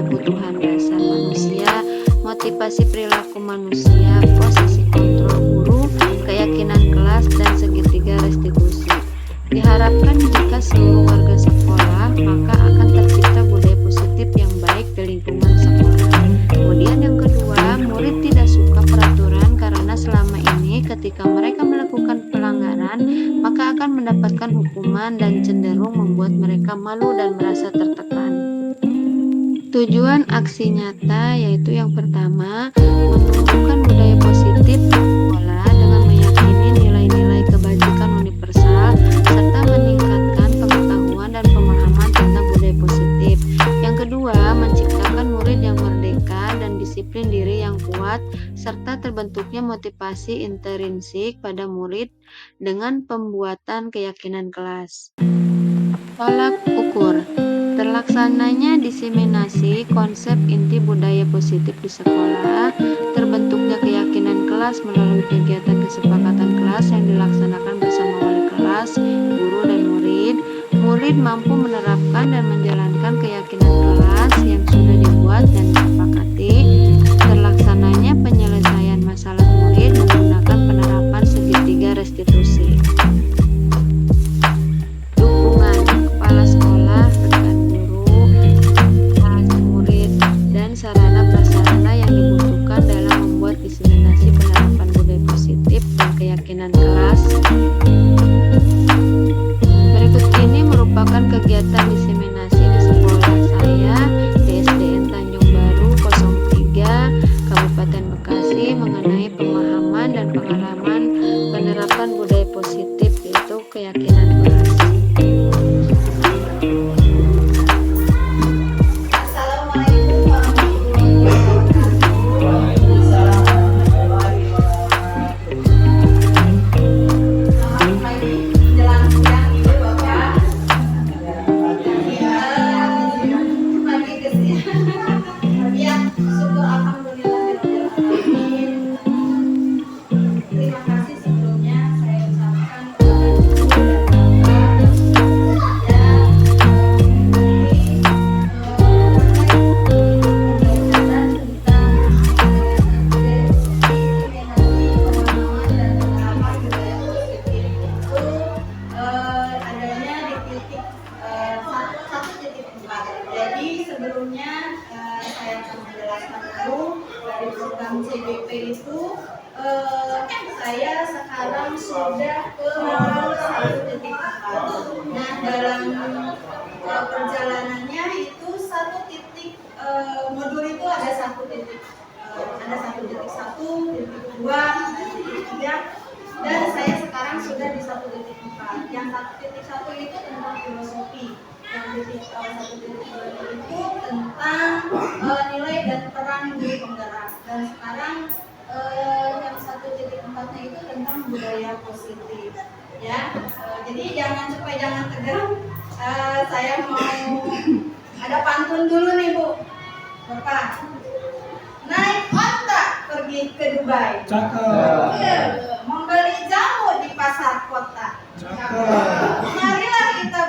kebutuhan dasar manusia, motivasi perilaku manusia, posisi kontrol guru, keyakinan kelas, dan segitiga restitusi. Diharapkan jika seluruh warga sekolah, maka akan tercipta budaya positif yang baik di lingkungan sekolah. Kemudian yang kedua, murid tidak suka peraturan karena selama ini ketika mereka melakukan pelanggaran, maka akan mendapatkan hukuman dan cenderung membuat mereka malu dan merasa tertekan. Tujuan aksi nyata yaitu yang pertama, menumbuhkan budaya positif di sekolah dengan meyakini nilai-nilai kebajikan universal serta meningkatkan pengetahuan dan pemahaman tentang budaya positif. Yang kedua, menciptakan murid yang merdeka dan disiplin diri yang kuat serta terbentuknya motivasi intrinsik pada murid dengan pembuatan keyakinan kelas. Tolak ukur. Terlaksananya diseminasi konsep inti budaya positif di sekolah, terbentuknya keyakinan kelas melalui kegiatan kesepakatan kelas yang dilaksanakan bersama wali kelas, guru, dan murid. Murid mampu menerapkan dan menjalankan keyakinan kelas yang sudah dibuat dan disepakati. Terlaksananya penyelesaian masalah murid menggunakan penerapan segitiga restitusi. Dukungan kepala sekolah, rekan guru, kelas, murid, dan sarana prasarana yang dibutuhkan dalam membuat diseminasi penerapan budaya positif dan keyakinan kelas. Berikut ini merupakan kegiatan diseminasi di sekolah saya di SDN Tanjung Baru 03 Kabupaten Bekasi mengenai pemahaman dan pengalaman penerapan budaya positif yaitu keyakinan kelas. Jadi sebelumnya saya akan menjelaskan dulu dari program CBP itu saya sekarang sudah ke modul 1.4. Nah, dalam perjalanannya itu modul itu ada 1.1, titik 2, dan titik 3, dan saya sekarang sudah di 1.4. Yang 1.1 itu tentang filosofi. Yang titik 1.2 itu tentang nilai dan peran guru penggerak, dan sekarang yang 1.4-nya itu tentang budaya positif ya. Jadi supaya jangan tegang, saya mau ada pantun dulu nih Bu. Bapak naik onta pergi ke Dubai, cakep. Membeli jamu di pasar kota, cakep. Marilah kita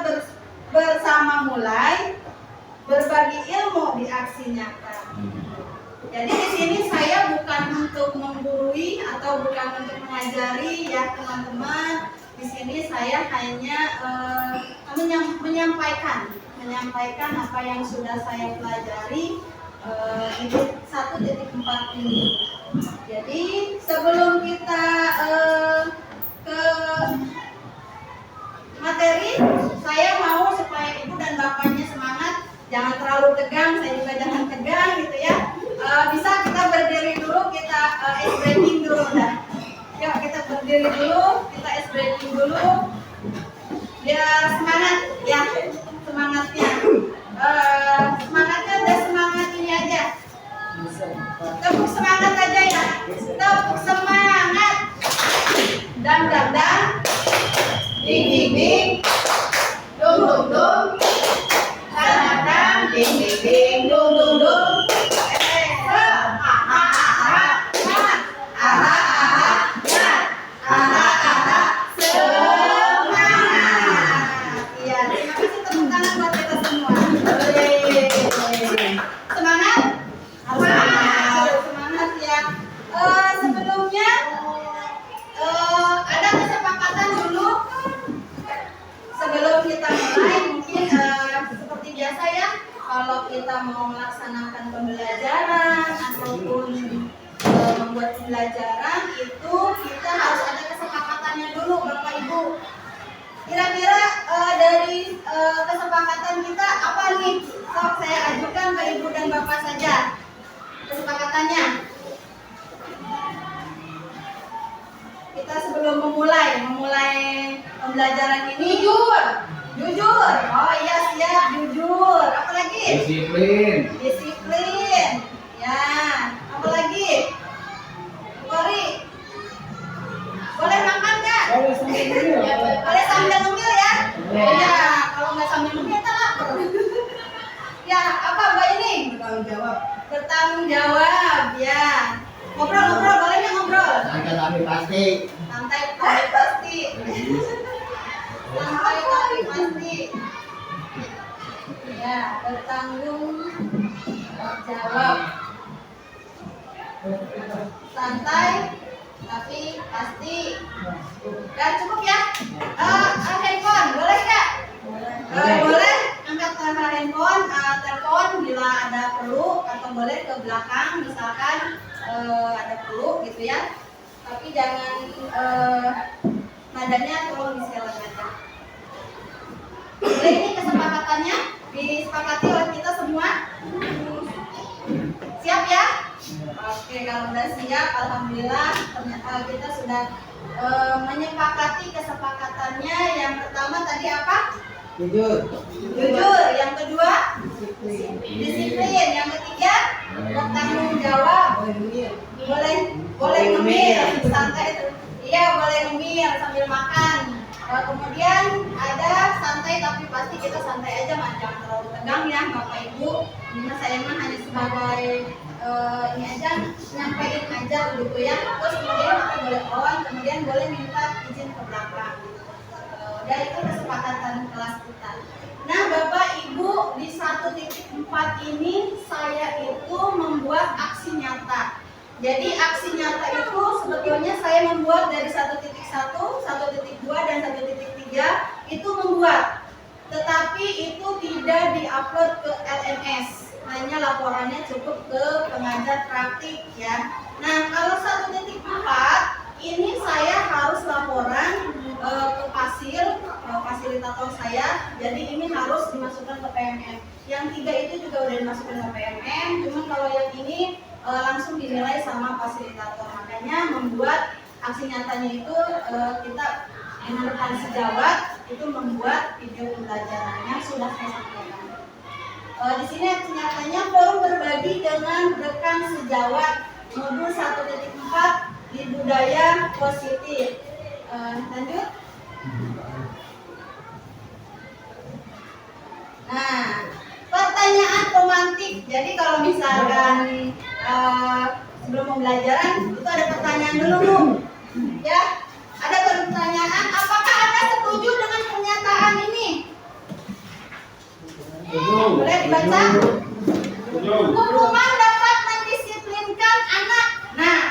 bersama mulai berbagi ilmu di aksi nyata. Jadi di sini saya bukan untuk menggurui atau bukan untuk mengajari ya teman-teman. Di sini saya hanya menyampaikan apa yang sudah saya pelajari di 1.4 ini. Jadi sebelum kita ke materi, saya mau supaya ibu dan bapaknya semangat, jangan terlalu tegang, saya juga jangan tegang gitu ya. Bisa kita berdiri dulu, kita ice breaking dulu dah. Yuk kita berdiri dulu, kita ice breaking dulu, biar semangat ya, semangatnya. Semangatnya udah semangat ini aja. Tepuk semangat aja ya, tepuk semangat. Dang dang dang. Ding ding ding, dum dum dum, dang dang, ding ding ding, dum dum dum. Semangat semangat? Harus semangat ya. Sebelumnya ada kesepakatan dulu sebelum kita mulai, mungkin seperti biasa ya, kalau kita mau melaksanakan pembelajaran ataupun membuat pembelajaran itu kita harus ada kesepakatannya dulu Bapak Ibu. Kira-kira dari kesepakatan kita apa nih? Sok saya ajukan ke Ibu dan Bapak saja kesepakatannya. Kita sebelum memulai pembelajaran ini jujur. Oh iya siap, jujur. Apa lagi? Disiplin. Ya. Apa lagi? Kori. Boleh makan nggak? Boleh sambil ngemil ya? Ya. Kalau nggak sambil ngemil kita lapar. Ya. Apa Mbak ini? Bertanggung jawab. Ya. Ngobrol boleh nggak ngobrol? Santai tapi pasti. Santai tapi pasti. Ya, bertanggung jawab. Santai tapi pasti. Dan cukup ya. Handphone boleh nggak? Boleh. Angkat handphone, telepon bila ada perlu, atau boleh ke belakang misalkan ada perlu gitu ya. Tapi jangan nadanya tolong diselang aja. Jadi ini kesepakatannya disepakati oleh kita semua. Siap ya? Oke, kalau udah siap, alhamdulillah ternyata kita sudah menyepakati kesepakatannya. Yang pertama tadi apa? Jujur. Yang kedua disiplin. Yang ketiga bertanggung jawab. Boleh ngemil santai. Iya, boleh ngemil sambil makan. Kemudian ada santai tapi pasti. Kita santai aja, jangan terlalu tegang ya Bapak Ibu. Ini saya mah hanya sebagai ini aja, nyampein aja gitu ya. Terus kemudian kita boleh on, kemudian boleh minta izin ke belakang. Dan itu kesepakatan kelas kita. Nah Bapak Ibu, di 1.4 ini saya itu membuat aksi nyata. Jadi aksi nyata itu sebetulnya saya membuat dari 1.1, 1.2 dan 1.3 itu membuat. Tetapi itu tidak diupload ke LMS. Hanya laporannya cukup ke pengajar praktik ya. Nah kalau 1.4 ini saya harus laporan ke fasilitator saya. Jadi ini harus dimasukkan ke PMM. Yang 3 itu juga udah dimasukkan ke PMM. Cuman kalau yang ini langsung dinilai sama fasilitator. Makanya membuat aksi nyatanya itu kita dengan rekan sejawat itu membuat video pembelajarannya sudah saya sampaikan. Di sini aksi nyatanya forum berbagi dengan rekan sejawat modul 1.4 di budaya positif. Lanjut. Nah, pertanyaan romantik. Jadi kalau misalkan sebelum pembelajaran itu ada pertanyaan dulu Bu. Ya, ada pertanyaan. Apakah Anda setuju dengan pernyataan ini? Boleh dibaca? Hukuman dapat mendisiplinkan anak. Nah,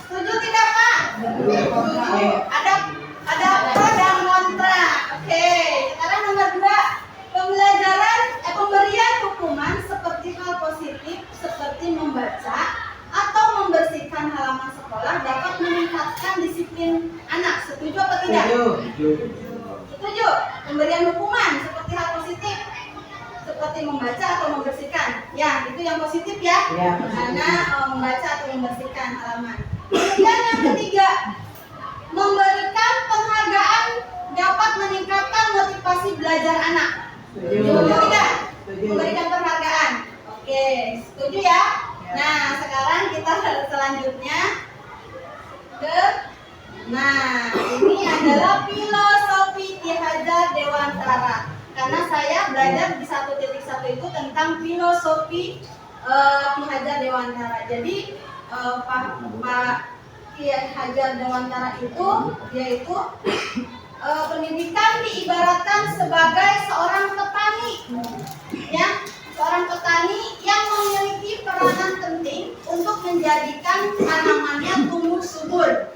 setuju tidak Pak? Ada pro dan kontra. Oke, sekarang nomor 2. Pemberian hukuman seperti hal positif seperti membaca atau membersihkan halaman sekolah dapat meningkatkan disiplin anak. Setuju atau tidak? Setuju. Pemberian hukuman seperti hal positif seperti membaca atau membersihkan. Ya, itu yang positif ya. Karena membaca atau membersihkan halaman. Kemudian yang ketiga, memberikan penghargaan dapat meningkatkan motivasi belajar anak. Setuju tidak? Memberikan penghargaan. Oke, setuju ya? Nah, sekarang kita selanjutnya ini adalah filosofi Ki Hajar Dewantara. Karena saya belajar di 1.1 itu tentang filosofi Ki Hajar Dewantara. Jadi Pak Ki Hajar Dewantara itu yaitu pendidikan diibaratkan sebagai seorang petani, ya. seorang petani yang memiliki peranan penting untuk menjadikan tanamannya tumbuh subur.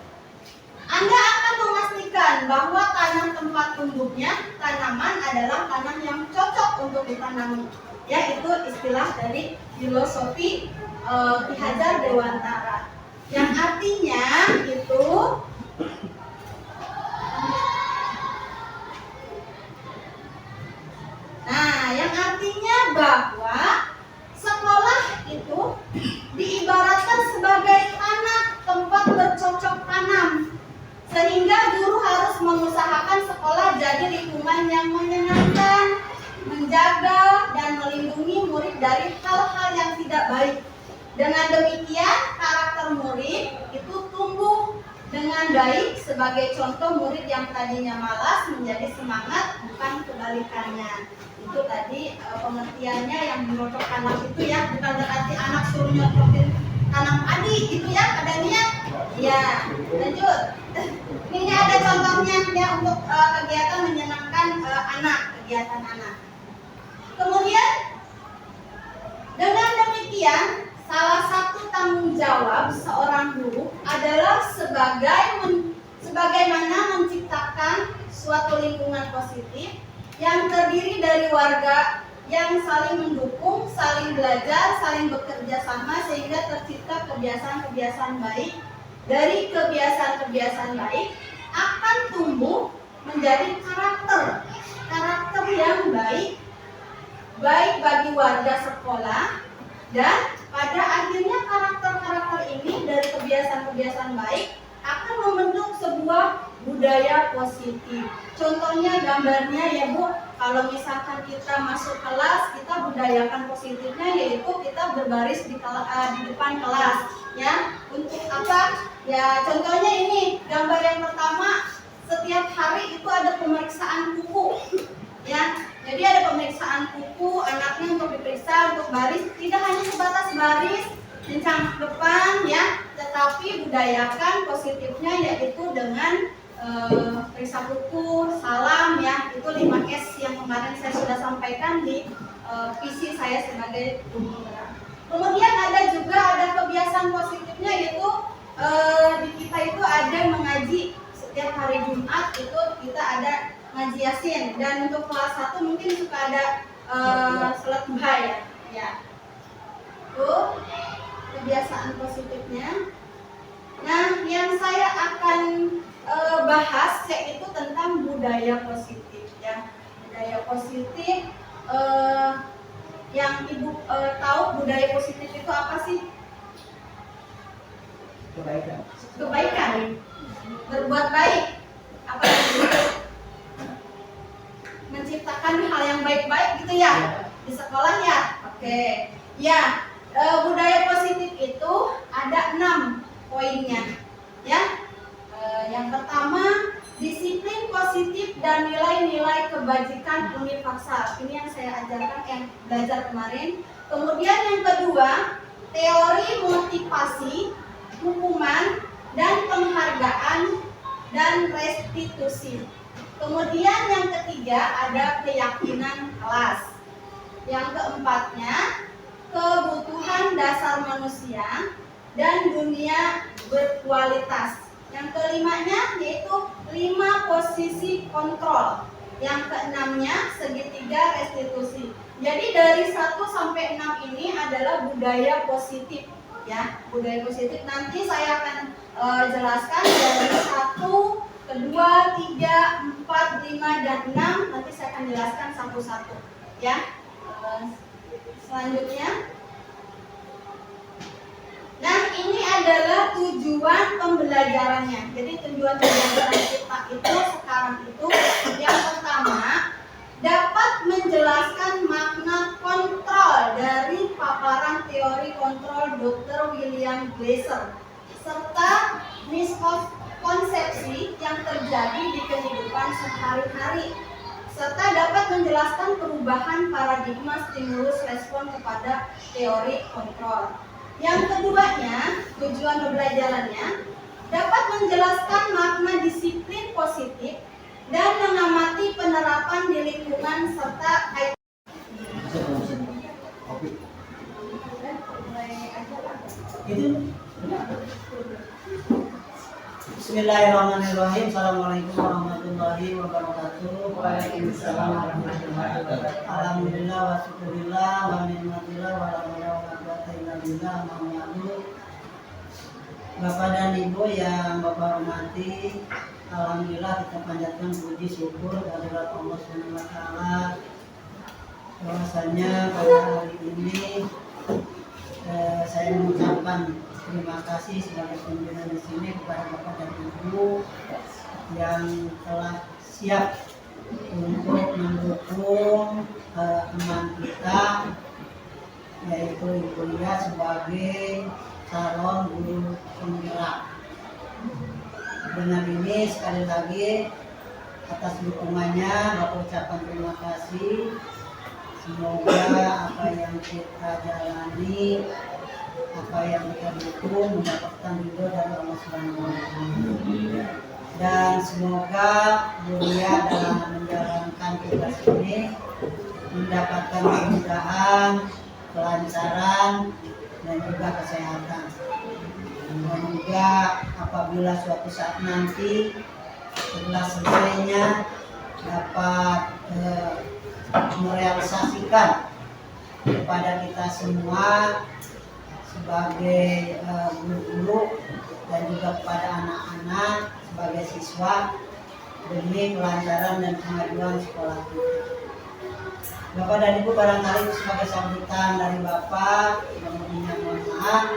Anda akan memastikan bahwa tanah tempat tumbuhnya tanaman adalah tanah yang cocok untuk ditanami. Ya, itu istilah dari filosofi Ki Hajar Dewantara. Yang artinya itu yang artinya bahwa sekolah itu diibaratkan sebagai tanah tempat bercocok tanam. Sehingga guru harus mengusahakan sekolah jadi lingkungan yang menyenangkan, menjaga dan melindungi murid dari hal-hal yang tidak baik. Dengan demikian, karakter murid itu tumbuh dengan baik. Sebagai contoh, murid yang tadinya malas menjadi semangat, bukan kebalikannya. Itu tadi pengertiannya yang menyocok tanam itu ya, bukan berarti anak suruh nyocokin tanam padi gitu ya pada niat. Ya, lanjut. Ini ada contohnya ya untuk kegiatan menyenangkan kegiatan anak. Kemudian dengan demikian, salah satu tanggung jawab seorang guru adalah sebagaimana menciptakan suatu lingkungan positif yang terdiri dari warga yang saling mendukung, saling belajar, saling bekerja sama sehingga tercipta kebiasaan-kebiasaan baik. Dari kebiasaan-kebiasaan baik akan tumbuh menjadi karakter yang baik bagi warga sekolah, dan pada akhirnya karakter-karakter ini dari kebiasaan-kebiasaan baik akan membentuk sebuah budaya positif. Contohnya gambarnya ya Bu, kalau misalkan kita masuk kelas, kita budayakan positifnya yaitu kita berbaris di depan kelas ya. Untuk apa? Ya contohnya ini gambar yang pertama, setiap hari itu ada pemeriksaan kuku ya. Jadi ada pemeriksaan kuku anaknya untuk diperiksa untuk baris, tidak hanya sebatas baris jenjang depan ya, tetapi budayakan positifnya yaitu dengan periksa kuku, salam ya, itu 5S yang kemarin saya sudah sampaikan di visi saya sebagai guru. Kemudian ada kebiasaan positifnya yaitu di kita itu ada mengaji setiap hari Jumat, itu kita ada ngaji Yasin, dan untuk kelas 1 mungkin suka ada salat duha ya. Itu kebiasaan positifnya. Nah, yang saya akan bahas yaitu tentang budaya positif ya. Budaya positif yang Ibu tahu budaya positif itu apa sih? Kebaikan. Berbuat baik. Apa itu? Menciptakan hal yang baik-baik gitu ya di sekolah ya. Oke. Ya, budaya positif itu ada 6 poinnya ya. Yang pertama, disiplin positif dan nilai-nilai kebajikan universal. Ini yang saya ajarkan yang belajar kemarin. Kemudian yang kedua, teori motivasi, hukuman dan penghargaan dan restitusi. Kemudian yang ketiga ada keyakinan kelas. Yang keempatnya, kebutuhan dasar manusia dan dunia berkualitas. Yang kelimanya yaitu 5 posisi kontrol. Yang keenamnya segitiga restitusi. Jadi dari 1 sampai 6 ini adalah budaya positif ya. Budaya positif nanti saya akan jelaskan dari 1, kedua, 3, 4, 5, dan 6. Nanti saya akan jelaskan satu-satu ya. Selanjutnya, nah ini adalah tujuan pembelajarannya. Jadi tujuan pembelajaran kita itu sekarang itu yang pertama, dapat menjelaskan makna kontrol dari paparan teori kontrol Dr. William Glasser serta miskonsepsi yang terjadi di kehidupan sehari-hari, serta dapat menjelaskan perubahan paradigma stimulus respon kepada teori kontrol. Yang keduanya, tujuan pembelajarannya dapat menjelaskan makna disiplin positif dan mengamati penerapan di lingkungan serta Itu. Bismillahirrahmanirrahim. Assalamualaikum warahmatullahi wabarakatuh. Waalaikumsalam warahmatullahi wabarakatuh. Alhamdulillah wa syukurillah wa ni'matillah wa la haula wa la quwwata illa billah. Bapak dan Ibu yang Bapak hormati, alhamdulillah kita panjatkan puji syukur kehadirat Allah Subhanahu wa taala bahwasanya pada hari ini saya mengucapkan terima kasih sebagai pimpinan di sini kepada Bapak dan Ibu yang telah siap untuk mendukung teman kita, yaitu Ibu Lia sebagai calon guru penggerak. Dengan ini sekali lagi atas dukungannya Bapak ucapkan terima kasih. Semoga apa yang kita jalani, apa yang kita dukung mendapatkan ridho dari Allah Subhanahu wa taala. Dan semoga Bulia dalam menjalankan tugas ini mendapatkan kemudahan, kelancaran dan juga kesehatan. Dan juga apabila suatu saat nanti setelah selesainya dapat merealisasikan kepada kita semua sebagai guru-guru dan juga kepada anak-anak sebagai siswa demi kelancaran dan kemajuan sekolah kita. Bapak dan Ibu, barangkali sebagai sambutan dari Bapak, yang mohon maaf.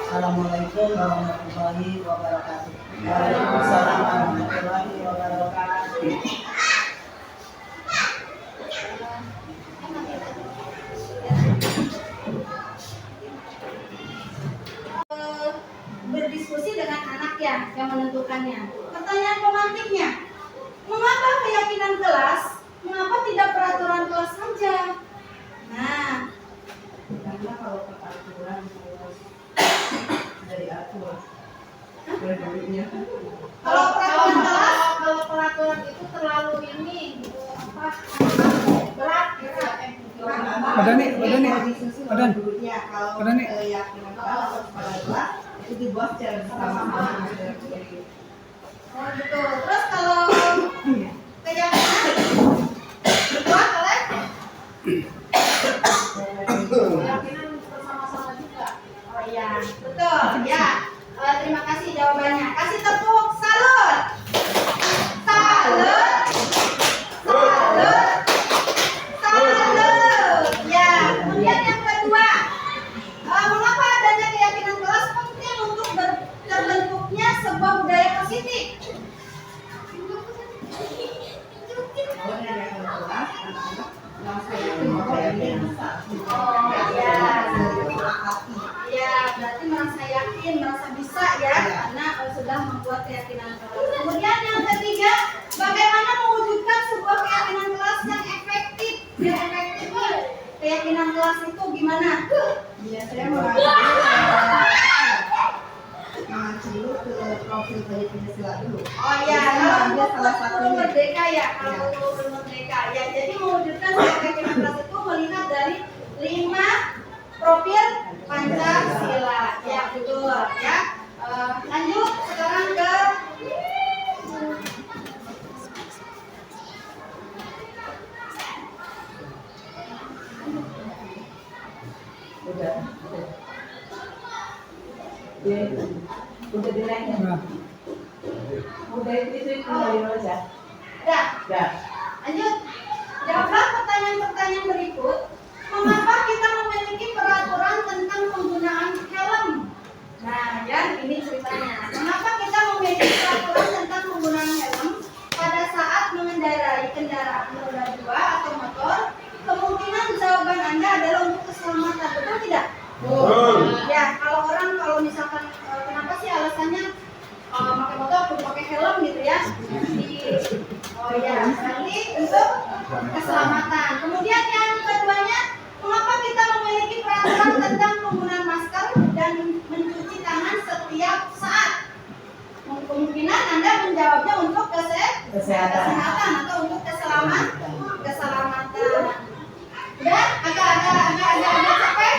Assalamualaikum warahmatullahi wabarakatuh. Waalaikumsalam warahmatullahi wabarakatuh. Berdiskusi dengan anak ya yang menentukannya. Pertanyaan pemantiknya, mengapa keyakinan kelas? Mengapa tidak peraturan kelas saja? Nah, Karena kalau peraturan harus dari atur. Berikutnya. kalau peraturan kelas, kalau peraturan itu terlalu ini gitu, apa berat gitu. Ada nih. Kalau keyakinan kelas atau kepala kelas itu dibuat secara bersama-sama. Oh gitu. Terus kalau keyakinan dibuat oleh keyakinan bersama-sama juga. Oh iya, betul ya. Terima kasih jawabannya. Kasih tepuk salut. Salut. Salut. Salut. Ya, kemudian yang kedua, mengapa adanya keyakinan kelas penting untuk terbentuknya sebuah budaya positif? Ya, berarti merasa yakin, merasa bisa ya, karena sudah membuat keyakinan kelas. Kemudian yang ketiga, bagaimana mewujudkan sebuah keyakinan kelas yang efektif? Yang efektif, keyakinan kelas itu gimana? Ya, saya mengacu ke profil dari Pancasila dulu. Oh iya, kalau guru merdeka ya, kalau guru merdeka ya. Jadi mewujudkan sebuah keyakinan kelas itu melihat dari 5 profil Pancasila. Ya betul ya. Lanjut sekarang ke Udah dinaiknya. Udah itu kembali aja. ya. Lanjut. Jawablah pertanyaan-pertanyaan berikut. Mengapa kita memiliki peraturan tentang penggunaan helm? Nah, ya ini ceritanya. Mengapa kita memiliki peraturan tentang penggunaan helm pada saat mengendarai kendaraan roda 2 atau motor? Kemungkinan jawaban Anda adalah untuk keselamatan, betul tidak? Ya, kalau misalkan kenapa sih alasannya pakai motor perlu pakai helm gitu ya? Oh ya, nanti untuk keselamatan. Kemudian yang keduanya, mengapa kita memiliki peraturan tentang penggunaan masker dan mencuci tangan setiap saat? Kemungkinan Anda menjawabnya untuk kesehatan atau untuk keselamatan. Udah agak capek.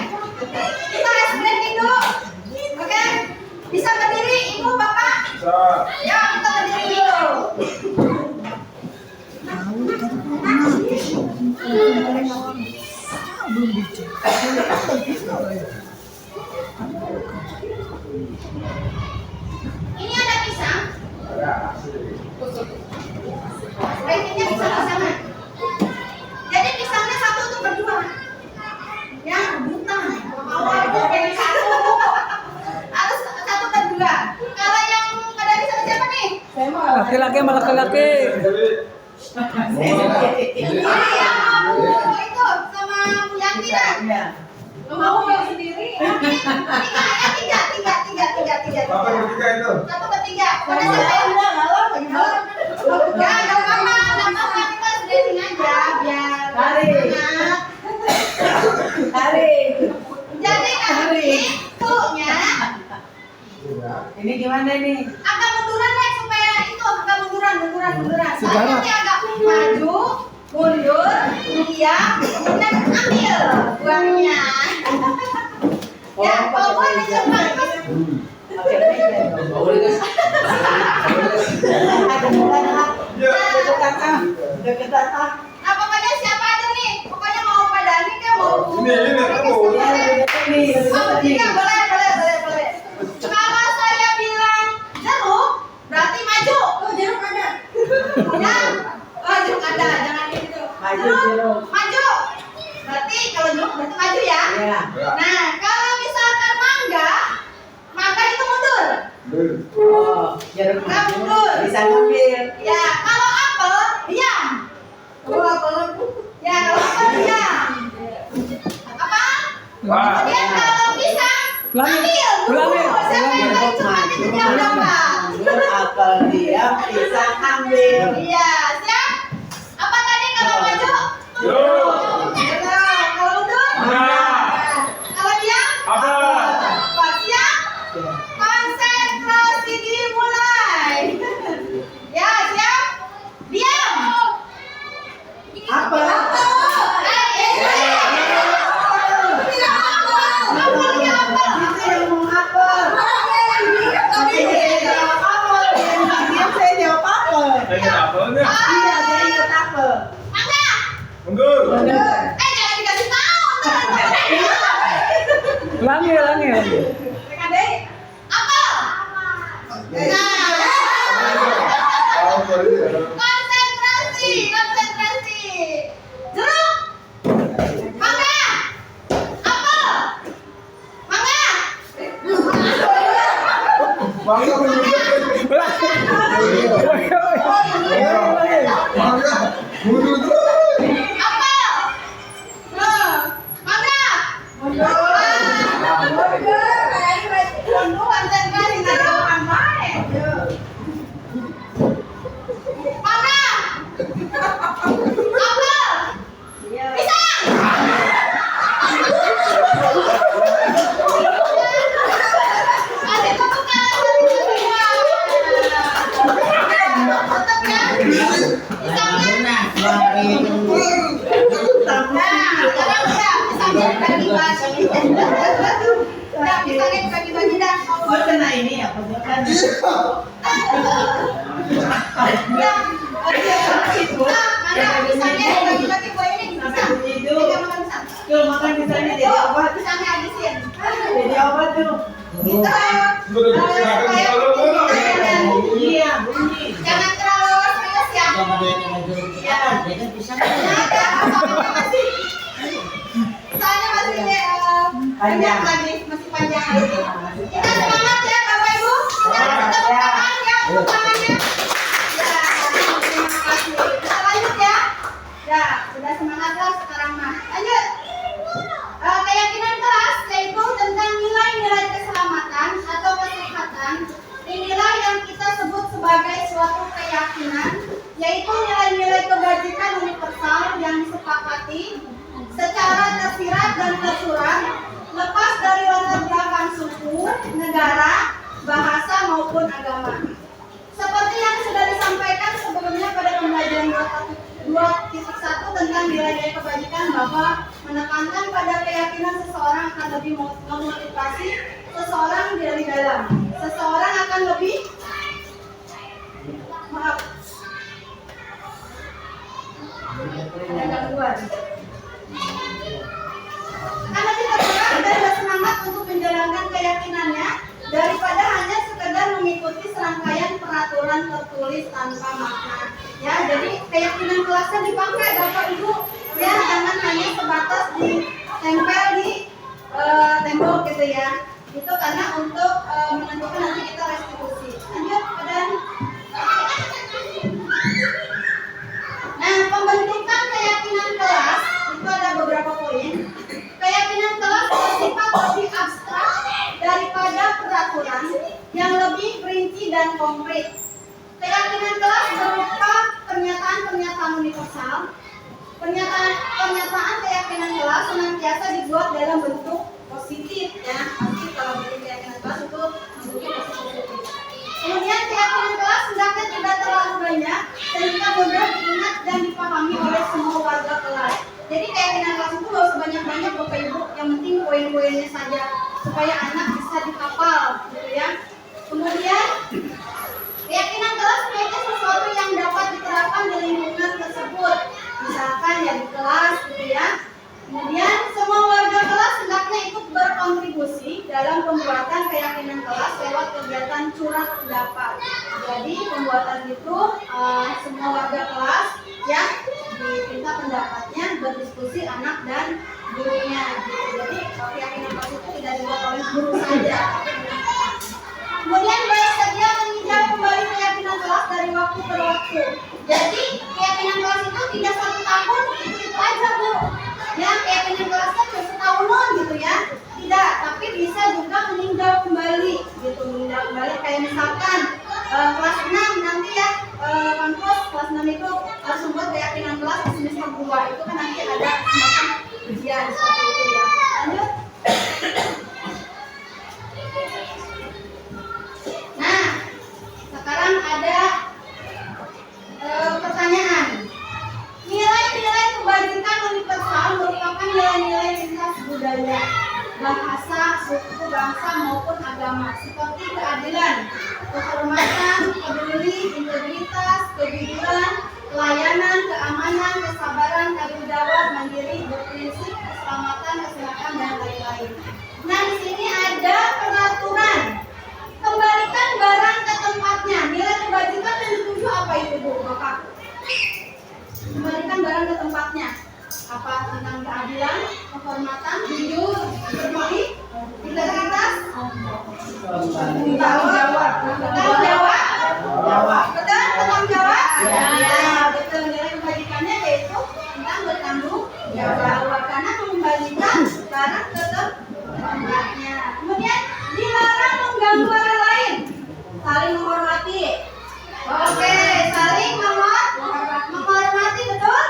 Kita break dulu. Ini ada pisang. Ratingnya pisang-pisangan. Jadi pisangnya satu untuk berdua. Yang rebutan. Awal itu jadi satu. Harus satu berdua. Kalau yang pada pisang siapa nih? Laki-laki sama laki-laki. Ini yang mau itu sama yang tidak. Iya. Mau sendiri. Tiga. Apa yang ketiga itu? Satu ketiga. Pada siapa yang udah galau gimana? Ya, enggak apa-apa kita stressing aja biar semangat. Tarik. Jadi itunya Ini gimana nih? agak munduran deh supaya itu agak munduran. Sejarah. Soalnya nanti agak maju, mundur, diam, dan ambil buahnya. Ya, pokoknya dicoba terus. Deketan. Nah, pokoknya siapa aja nih? Pokoknya mau pada nih kan mau Ini kamu. Oh, bertiga, boleh. Kalau saya bilang jeruk, berarti maju. Oh, jeruk ada. Ya, oh, jeruk ada, jangan gitu. Maju, jeruk. Maju. Berarti kalau jeruk berarti maju ya. Iya. Nah, kalau misalkan mangga itu mundur. Oh, jeruk maju. Bisa ngambil. Ya, kalau apel diam. Oh, apa? Ya, kalau apel diam. Apa? Kemudian kalau pisang ambil. Siapa yang paling cepat itu dia dapat. Apel dia bisa ambil. Iya, siap? Apa tadi kalau maju? Ya, kalau mundur? Kalau diam? Apa? Siap? Konsentrasi dimulai. Ya, siap? Diam. Apel. Itu yang mau apel. Dia saya jawab apel. Iya, saya ingat apel. Mangga. Mundur. Jangan dikasih tahu. Ulangi. Mereka deh. Apel. Nah. Tahu tadi ya. Konsentrasi. Jeruk. Mangga. Apel. Mangga. Mangga mundur. Mangga mundur terus. Apel. Mangga. Konsentrasi jawaban baik. Mangga. Apel. Pisang. Kasih tepuk tangan bagi semua. Tetap ya. Pisangnya. Nah, sekarang udah pisangnya dibagi-bagi. Udah pisangnya dibagi-bagi dah. Gue kena ini ya, kan? Udah. Mana pisangnya dibagi-bagi buah ini pisang. Tiga makan pisang. Tuh, makan pisangnya jadi Tuh, obat. pisangnya habisin. Jadi obat tuh. Gitu. Supaya Iya, bunyi. jangan terlalu serius ya. Ya, dia kan pisang. Ada soalnya masih Panjang. banyak lagi, masih panjang lagi. Kita semangat ya Bapak Ibu. Kita tepuk tangan ya, tepuk tangannya. Ya, terima kasih. Kita lanjut ya. Ya, sudah semangat lah sekarang mah. Lanjut. Keyakinan kelas yaitu tentang nilai-nilai keselamatan atau kesehatan. Inilah yang kita sebut sebagai suatu keyakinan, yaitu nilai-nilai kebajikan universal yang disepakati secara tersirat dan tersurat, lepas dari latar belakang suku, negara, bahasa maupun agama. Seperti yang sudah disampaikan sebelumnya pada pembelajaran 2.1 tentang nilai-nilai kebajikan, bahwa menekankan pada keyakinan seseorang akan lebih memotivasi seseorang dari dalam. Seseorang akan lebih ada gangguan. Akan lebih tergerak dan buruk gitu ya. Itu karena untuk menentukan nanti kita restitusi. Lanjut, dan nah, pembentukan keyakinan kelas itu ada beberapa poin. Keyakinan kelas bersifat lebih abstrak daripada peraturan yang lebih perinci dan konkret. Keyakinan kelas berupa pernyataan-pernyataan universal. Pernyataan keyakinan kelas senantiasa dibuat dalam bentuk positif ya. Pasti kalau bikin keyakinan kelas itu bentuknya positif. Kemudian keyakinan kelas hendaknya tidak terlalu banyak sehingga mudah diingat dan dipahami oleh semua warga kelas. Jadi keyakinan kelas itu gak usah banyak-banyak Bapak Ibu, yang penting poin-poinnya saja supaya anak bisa dihafal gitu ya. Kemudian keyakinan kelas sebagai sesuatu yang dapat diterapkan di lingkungan tersebut, misalkan ya di kelas gitu ya. Kemudian semua warga kelas hendaknya ikut berkontribusi dalam pembuatan keyakinan kelas lewat kegiatan curhat pendapat. Jadi pembuatan itu semua warga kelas ya diminta pendapatnya, berdiskusi anak dan gurunya. Gitu. Jadi keyakinan kelas itu tidak dibuat oleh guru saja. Kemudian baik sedia meninjau kembali keyakinan kelas dari waktu ke waktu. Jadi keyakinan kelas itu tidak 1 tahun itu aja Bu. Ya keyakinan kelasnya cuma setahunan gitu ya. Tidak, tapi bisa juga meninjau kembali gitu. Meninjau kembali kayak misalkan kelas 6 nanti ya kampus kelas 6 itu harus membuat keyakinan kelas di semester 2. Itu kan nanti ada semacam ujian seperti itu ya. Lanjut. Nah, sekarang ada pertanyaan. Nilai-nilai kebajikan universal merupakan nilai-nilai lintas budaya, bahasa, suku, bangsa maupun agama, seperti keadilan, kehormatan, peduli, integritas, kejujuran, pelayanan, keamanan, kesabaran, tanggung jawab, mandiri, berprinsip, keselamatan, kesehatan, dan lain-lain. Nah, di sini ada peraturan. Kembalikan barang ke tempatnya. Nilai kebajikan yang dituju apa itu Bu, Bapak? Kembalikan barang ke tempatnya. Apa tentang keadilan, kehormatan, jujur, berbaik, integritas, tanggung jawab, betul, tanggung jawab. Ya, betul. Nilai kebajikannya yaitu tentang bertanggung jawab karena mengembalikan barang ke tempatnya. Kemudian dilarang mengganggu orang lain, saling menghormati. Oke, saling menghormati, betul?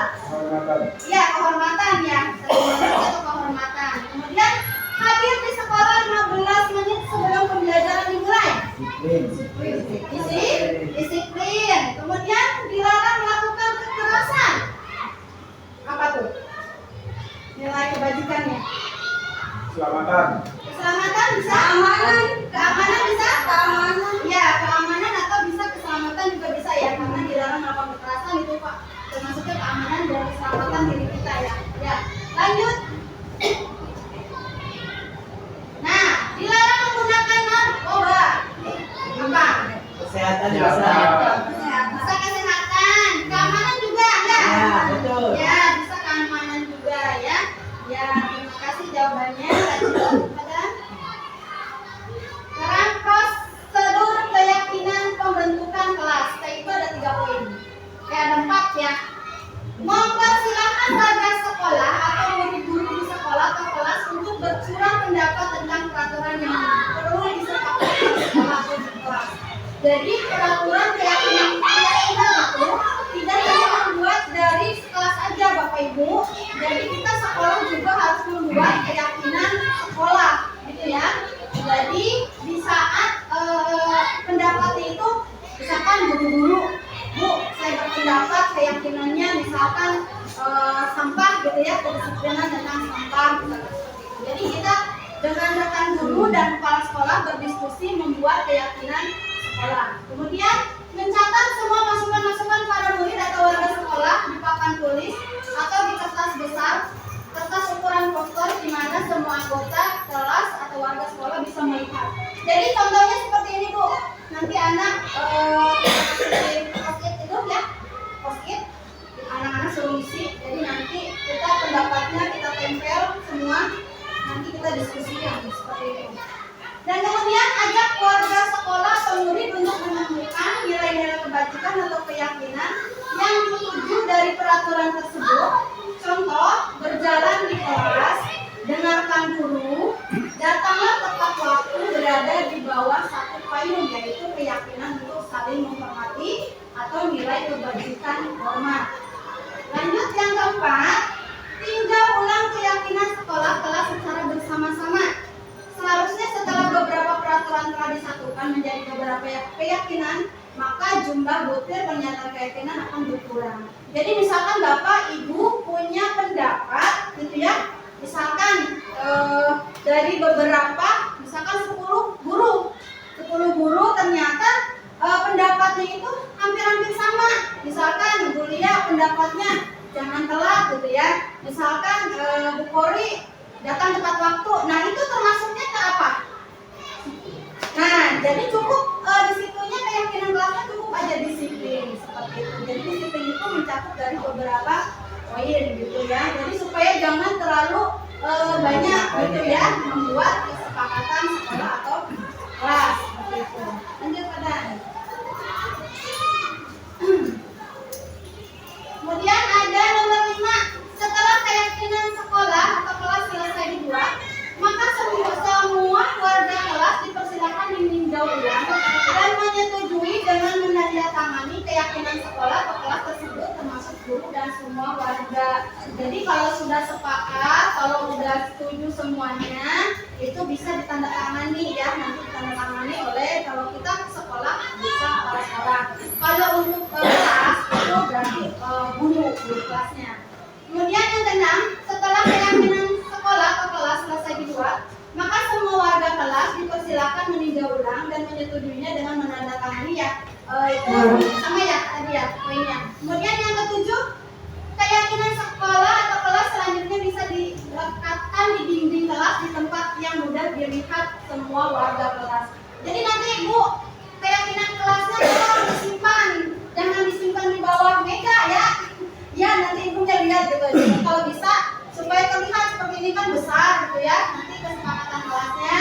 Ya, kehormatan ya, satu kehormatan. Kemudian hadir di sekolah 15 menit sebelum pembelajaran dimulai. Disiplin. Kemudian dilarang melakukan kekerasan. Apa tuh? Nilai kebajikannya. Keselamatan bisa, keamanan bisa, ya keamanan atau bisa keselamatan juga bisa ya, karena dilarang melakukan kekerasan itu Pak, termasuknya keamanan dan keselamatan diri kita ya. Ya, lanjut. Nah, dilarang menggunakan narkoba. Apa? Kesehatan Bisa bisa. kesehatan, keamanan juga ya. Ya, betul. Ya, bisa keamanan juga ya. Ya, terima kasih jawabannya. Lanjut, Madam. Sekarang prosedur keyakinan pembentukan kelas. Itu ada 3 poin. Ada 4 ya. Mempersilahkan warga sekolah atau guru-guru di sekolah atau kelas untuk bercurah pendapat tentang peraturan yang perlu disepakati di sekolah atau di kelas. Jadi peraturan keyakinan itu tidak hanya membuat dari kelas aja Bapak Ibu. Jadi kita sekolah juga harus membuat keyakinan sekolah, gitu ya. Jadi di saat pendapatnya itu, misalkan guru-guru, Bu, saya berpendapat keyakinannya misalkan sampah gitu ya, kedisiplinan tentang sampah. Jadi kita dengan rekan guru dan kepala sekolah berdiskusi membuat keyakinan sekolah. Kemudian mencatat semua masukan-masukan para murid atau warga sekolah di papan tulis atau di kertas besar, kertas ukuran poster di mana semua anggota kelas atau warga sekolah bisa melihat. Jadi contohnya seperti ini Bu. Nanti anak post-it itu ya, post-it anak-anak suruh isi. Jadi nanti kita pendapatnya kita tempel semua, nanti kita diskusikan seperti Dan kemudian ajak keluarga sekolah atau murid untuk menemukan nilai-nilai kebajikan atau keyakinan yang dituju dari peraturan tersebut. Contoh, berjalan di kelas, dengarkan guru, datanglah tepat waktu, berada di bawah satu payung, yaitu keyakinan untuk saling menghormati atau nilai kebajikan hormat. Lanjut yang keempat, tinjau ulang keyakinan sekolah kelas secara bersama-sama. Seharusnya setelah beberapa peraturan telah disatukan menjadi beberapa keyakinan, maka jumlah butir pernyataan keyakinan akan berkurang. Jadi misalkan Bapak Ibu punya pendapat gitu ya, misalkan dari beberapa, misalkan 10 guru ternyata pendapatnya itu hampir-hampir sama. Misalkan Bu Lia pendapatnya jangan telat gitu ya. Misalkan Bu Kori datang tepat waktu. Nah, itu termasuknya ke apa? Nah, jadi cukup di situnya keyakinan kelasnya cukup aja disiplin seperti itu. Jadi disiplin itu mencakup dari beberapa poin gitu ya. Jadi supaya jangan terlalu banyak gitu ya membuat kesepakatan sekolah atau kelas seperti itu. Lanjut pada. Kemudian ada nomor 5. Setelah keyakinan sekolah atau kelas selesai dibuat, maka semua warga kelas dipersilakan meninjau ulang dan menyetujui dengan menandatangani keyakinan sekolah atau kelas tersebut termasuk guru dan semua warga. Jadi kalau sudah sepakat, kalau sudah setuju semuanya, itu bisa ditandatangani ya, nanti ditandatangani oleh, kalau kita ke sekolah bisa kepala sekolah. Kalau untuk kelas itu berarti guru kelasnya. Kemudian yang keenam, setelah keyakinan sekolah atau kelas selesai dibuat, maka semua warga kelas dipersilakan meninjau ulang dan menyetujuinya dengan menandatangani ya. Itu sama ya tadi ya poinnya. Kemudian yang ketujuh, keyakinan sekolah atau kelas selanjutnya bisa dilekatkan di dinding kelas di tempat yang mudah dilihat semua warga kelas. Jadi nanti Ibu, keyakinan kelasnya tolong disimpan, jangan disimpan di bawah meja ya. Ya nanti Ibu lihat gitu. Jadi kalau bisa supaya terlihat seperti ini kan besar gitu ya. Nanti kesepakatan kelasnya.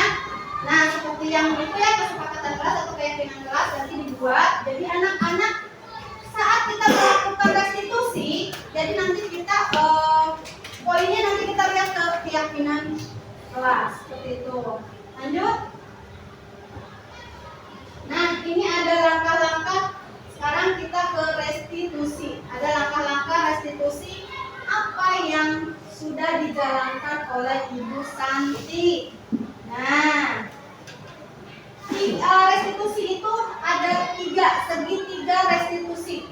Nah seperti yang itu ya, kesepakatan kelas atau keyakinan kelas nanti dibuat. Jadi anak-anak saat kita melakukan restitusi, jadi nanti kita poinnya nanti kita lihat ke keyakinan kelas seperti itu. Lanjut. Nah ini ada langkah-langkah. Sekarang kita ke restitusi. Ada langkah-langkah restitusi apa yang sudah dijalankan oleh Ibu Santi. Nah, restitusi itu ada segitiga restitusi.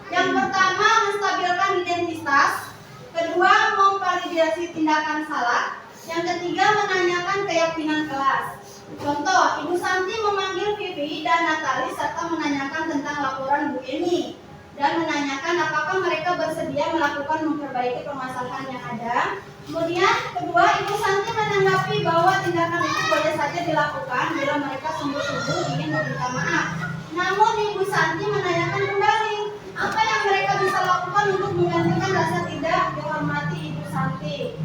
Yang pertama menstabilkan identitas, kedua memvalidasi tindakan salah, yang ketiga menanyakan keyakinan kelas. Contoh, Ibu Santi memanggil Vivi dan Natali serta menanyakan tentang laporan Bu Eni dan menanyakan apakah mereka bersedia melakukan memperbaiki permasalahan yang ada. Kemudian kedua, Ibu Santi menanggapi bahwa tindakan itu boleh saja dilakukan bila mereka sungguh-sungguh ingin meminta maaf. Namun Ibu Santi menanyakan kembali apa yang mereka bisa lakukan untuk menggantikan rasa tidak dihormati Ibu Santi.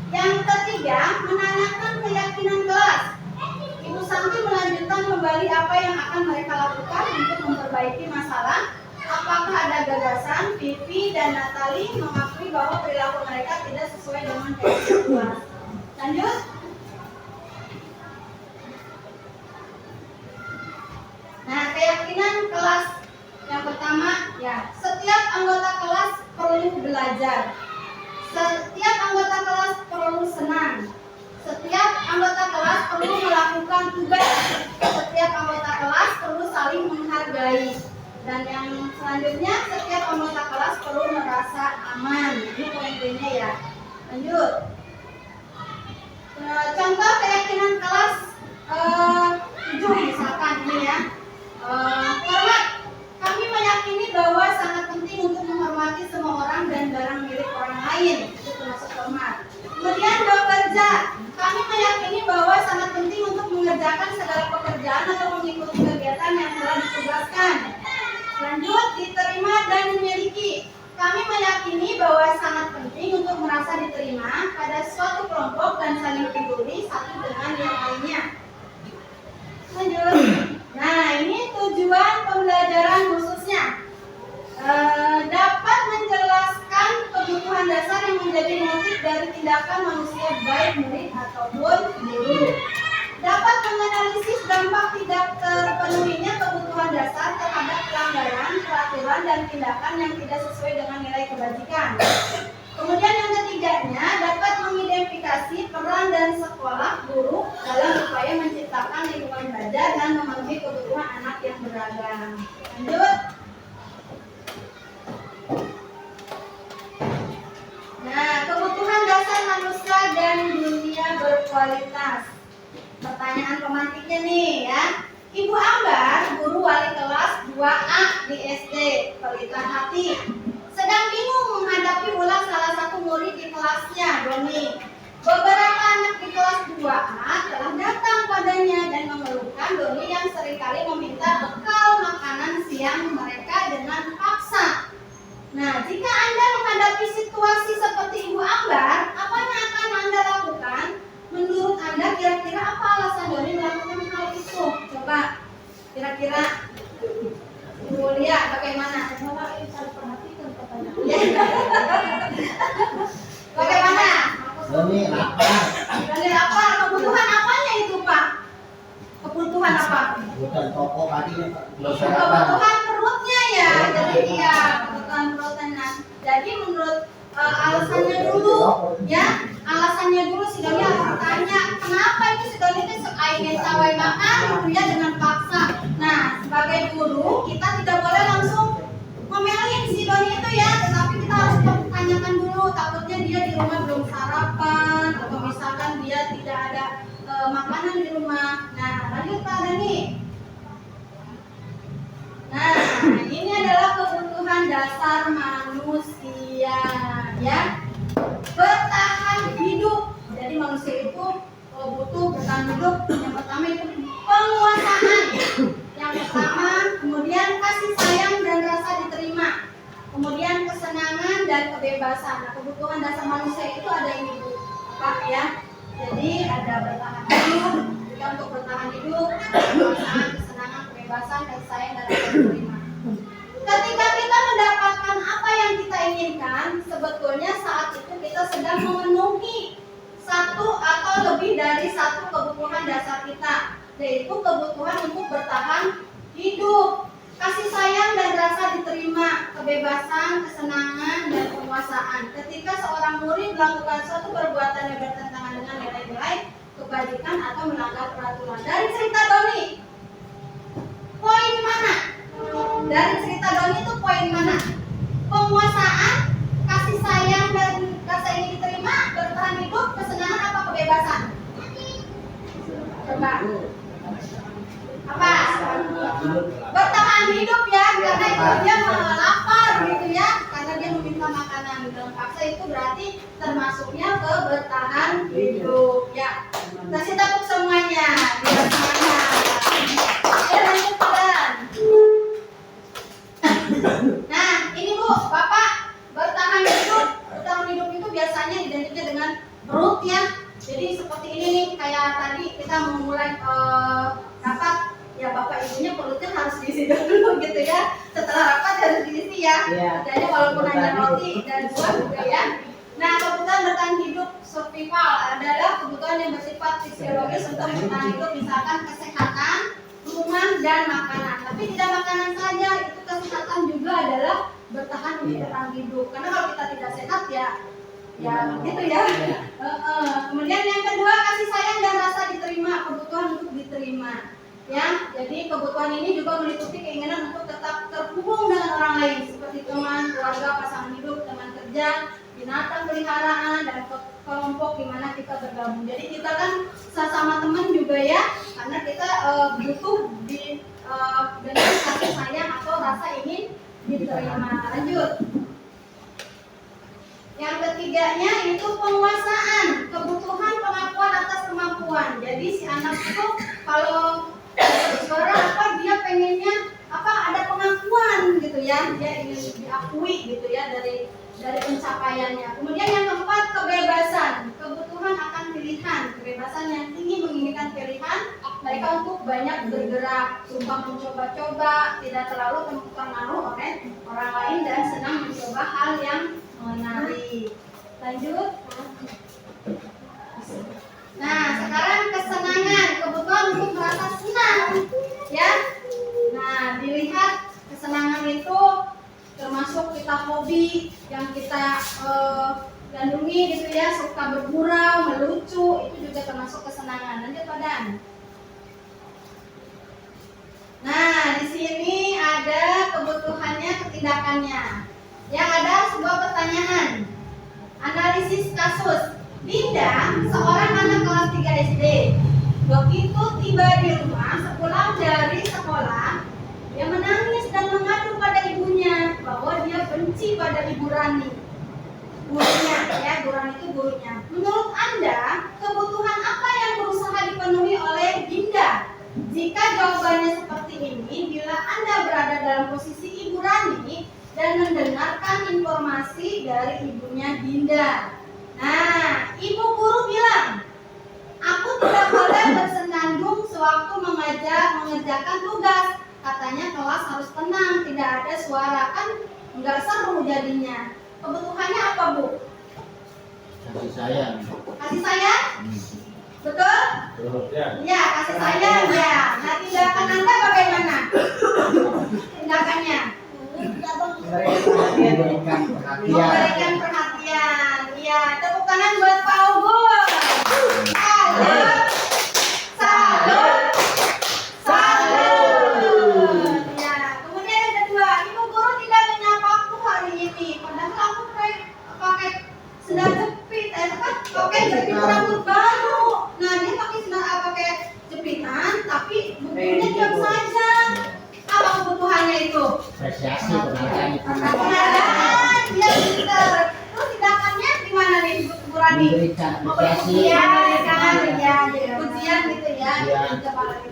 Yang ketiga, menanyakan keyakinan kelas. Ibu Santi melanjutkan kembali apa yang akan mereka lakukan untuk memperbaiki masalah. Apakah ada gagasan? Vivi dan Natali mengakui bahwa perilaku mereka tidak sesuai dengan keyakinan kelas. Lanjut. Nah, keyakinan kelas yang pertama ya, setiap anggota kelas perlu belajar. Setiap anggota kelas perlu senang. Setiap anggota kelas perlu melakukan tugas. Setiap anggota kelas perlu saling menghargai. Dan yang selanjutnya, setiap anggota kelas perlu merasa aman. Ini poin-poinnya ya. Lanjut. Contoh keyakinan kelas 7 misalkan ini ya. Hormat. Kami meyakini bahwa sangat penting untuk menghormati semua orang dan barang milik orang lain. Itu termasuk hormat. Kemudian bekerja. Kami meyakini bahwa sangat penting untuk mengerjakan segala pekerjaan atau mengikuti kegiatan yang telah ditugaskan. Lanjut, diterima dan memiliki. Kami meyakini bahwa sangat penting untuk merasa diterima pada suatu kelompok dan saling peduli satu dengan yang lainnya. Lanjut. Nah, ini tujuan pembelajaran khususnya. Dapat menjelaskan kebutuhan dasar yang menjadi motif dari tindakan manusia baik murid ataupun guru. Dapat menganalisis dampak tidak terpenuhinya kebutuhan dasar terhadap pelanggaran, peraturan, dan tindakan yang tidak sesuai dengan nilai kebajikan. Kemudian yang ketiganya, dapat mengidentifikasi peran dan sekolah guru dalam upaya menciptakan lingkungan belajar dan memenuhi kebutuhan anak yang beragam. Lanjut. Nah, kebutuhan dasar manusia dan dunia berkualitas. Pertanyaan pemantiknya nih ya. Ibu Ambar, guru wali kelas 2A di SD, Pelitahan Hati, sedang bingung menghadapi ulah salah satu murid di kelasnya, Doni. Beberapa anak di kelas 2A telah datang padanya dan mengeluhkan Doni yang seringkali meminta bekal makanan siang mereka dengan paksa. Nah, jika Anda menghadapi situasi seperti Ibu Ambar, apa yang akan Anda lakukan? Menurut Anda kira-kira apa alasan Doni melakukan hal itu? Coba kira-kira Ibu Lia bagaimana? Bagaimana? Doni lapar. Doni lapar. Kebutuhan apanya itu, Pak? Kebutuhan apa? Bukan pokok tadi Kebutuhan perutnya ya. Jadi iya, kebutuhan perutnya. Nah, jadi menurut alasannya dulu, ya. Alasannya dulu si Doni harus bertanya, kenapa itu si Doni itu ingin cawe makan gitu ya dengan paksa. Nah, sebagai guru kita tidak boleh langsung ngomelin si Doni itu ya, tetapi kita harus tanyakan dulu. Takutnya dia di rumah belum sarapan atau misalkan dia tidak ada makanan di rumah. Nah, lanjut Pak Dani. Nah, ini adalah kebutuhan dasar manusia ya. Bertahan hidup. Jadi manusia itu butuh bertahan hidup. Yang pertama itu penguasaan. Yang pertama, kemudian kasih sayang dan rasa diterima. Kemudian kesenangan dan kebebasan. Nah, kebutuhan dasar manusia itu ada ini Bu, Pak ya. Jadi ada bertahan hidup. Jika untuk bertahan hidup, penguasaan, kesenangan, kebebasan, kasih sayang dan rasa diterima. Ketika kita mendapatkan apa yang kita inginkan, sebetulnya saat itu kita sedang memenuhi satu atau lebih dari satu kebutuhan dasar kita, yaitu kebutuhan untuk bertahan hidup, kasih sayang dan rasa diterima, kebebasan, kesenangan, dan penguasaan. Ketika seorang murid melakukan suatu perbuatan yang bertentangan dengan nilai-nilai kebajikan atau melanggar peraturan. Dari cerita Doni, poin mana? Dari cerita Doni itu poin mana? Penguasaan, kasih sayang dan rasa ingin diterima, bertahan hidup, kesenangan apa kebebasan? Coba. Apa? Bertahan hidup ya, karena itu dia lapar gitu ya, karena dia meminta makanan dalam paksa, itu berarti termasuknya ke bertahan hidup ya. Kasih tepuk semuanya, biar semangat. Lanjut Dan. Nah, ini Bu, Bapak, bertahan hidup itu biasanya identiknya dengan perut ya. Jadi seperti ini nih, kayak tadi kita mau mulai rapat, ya Bapak Ibunya perutnya harus diisi dulu gitu ya. Setelah rapat harus diisi ya. Jadi walaupun hanya roti dan buah juga ya. Nah, kebutuhan bertahan hidup survival adalah kebutuhan yang bersifat fisiologis untuk bertahan hidup, misalkan kesehatan, rumah, dan makanan. Tapi tidak makanan saja, itu kesehatan juga adalah bertahan untuk bertahan hidup. Karena kalau kita tidak sehat ya gitu ya. Kemudian yang kedua, kasih sayang dan rasa diterima, kebutuhan untuk diterima. Ya, jadi kebutuhan ini juga meliputi keinginan untuk tetap terhubung dengan orang lain, seperti teman, keluarga, pasangan hidup, teman kerja, binatang peliharaan, dan kelompok di mana kita bergabung. Jadi kita kan sesama teman juga ya, karena kita butuh dengan kasih sayang atau rasa ingin diterima. Lanjut. Yang ketiganya itu penguasaan, kebutuhan pengakuan atas kemampuan. Jadi si anak itu kalau suara apa, dia pengennya apa, ada pengakuan gitu ya, dia ingin diakui gitu ya dari pencapaiannya. Kemudian yang keempat, kebebasan, kebutuhan akan pilihan, kebebasan yang tinggi menginginkan pilihan baik Mereka untuk banyak bergerak, suka mencoba-coba, tidak terlalu terpengaruh oleh orang lain dan senang mencoba hal yang menarik. Lanjut. Nah, sekarang kesenangan, kebutuhan untuk merasa senang, ya. Nah, dilihat kesenangan itu termasuk kita hobi yang kita gandrungi gitu ya, suka bergurau, melucu, itu juga termasuk kesenangan. Lanjut, Pak Dan. Nah, di sini ada kebutuhannya, ketindakannya. Yang ada sebuah pertanyaan. Analisis kasus. Dinda, seorang anak kelas 3 SD. Begitu tiba di rumah, sepulang dari sekolah, dia menangis dan mengadu pada ibunya bahwa dia benci pada Ibu Rani. Gurunya, ya, Bu Rani itu gurunya. Menurut Anda, kebutuhan apa yang berusaha dipenuhi oleh Dinda? Jika jawabannya seperti ini, bila Anda berada dalam posisi Ibu Rani dan mendengarkan informasi dari ibunya Dinda. Nah, ibu guru bilang, aku tidak boleh bersenandung sewaktu mengerjakan tugas. Katanya kelas harus tenang, tidak ada suara, kan nggak seru jadinya. Kebutuhannya apa, Bu? Kasih sayang. Kasih sayang? Betul? Ya, kasih sayang ya. Nah, tindakan Anda bagaimana? Tindakannya? Memberikan perhatian. Memberikan perhatian. Ya, tepuk tangan buat Pak Ugur. Salut. Salut. Salut. Ya, kemudian yang kedua, Ibu guru tidak menyapaku hari ini. Padahal aku pakai sendal jepit, pakai jepit rambut baru. Nah, dia pakai jepitan, tapi bukunya diam saja. Apa kebutuhannya itu? Apresiasi penghargaan itu. Penghargaan, dia pintar. Terus tindakannya gimana nih, Bu Rani? Memberikan apresiasi. Iya, ya, pujian gitu ya. Iya.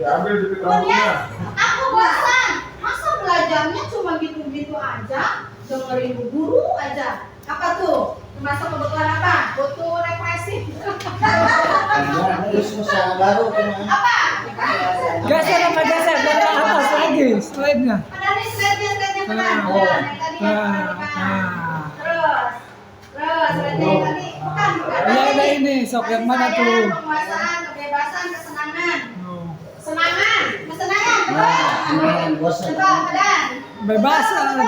Diambil jepit Kemudian, rambutnya. aku bosan. Masa belajarnya cuma gitu-gitu aja, dengerin Bu Guru aja. Apa tuh? Termasuk kebutuhan apa? Butuh represif. Terus usaha baru kemana? Apa? Geser apa geser dari atas lagi slide-nya. Ada nih slide-nya pernah. Oh. Yang tadi yang kemarin. Terus slide-nya yang tadi bukan. Ya ada ini, sok yang mana Kasih tuh? sayang, penguasaan, kebebasan, kesenangan. Oh. Kesenangan, kesenangan. Kesenangan, bosan. Coba, Pedan. Bebasan.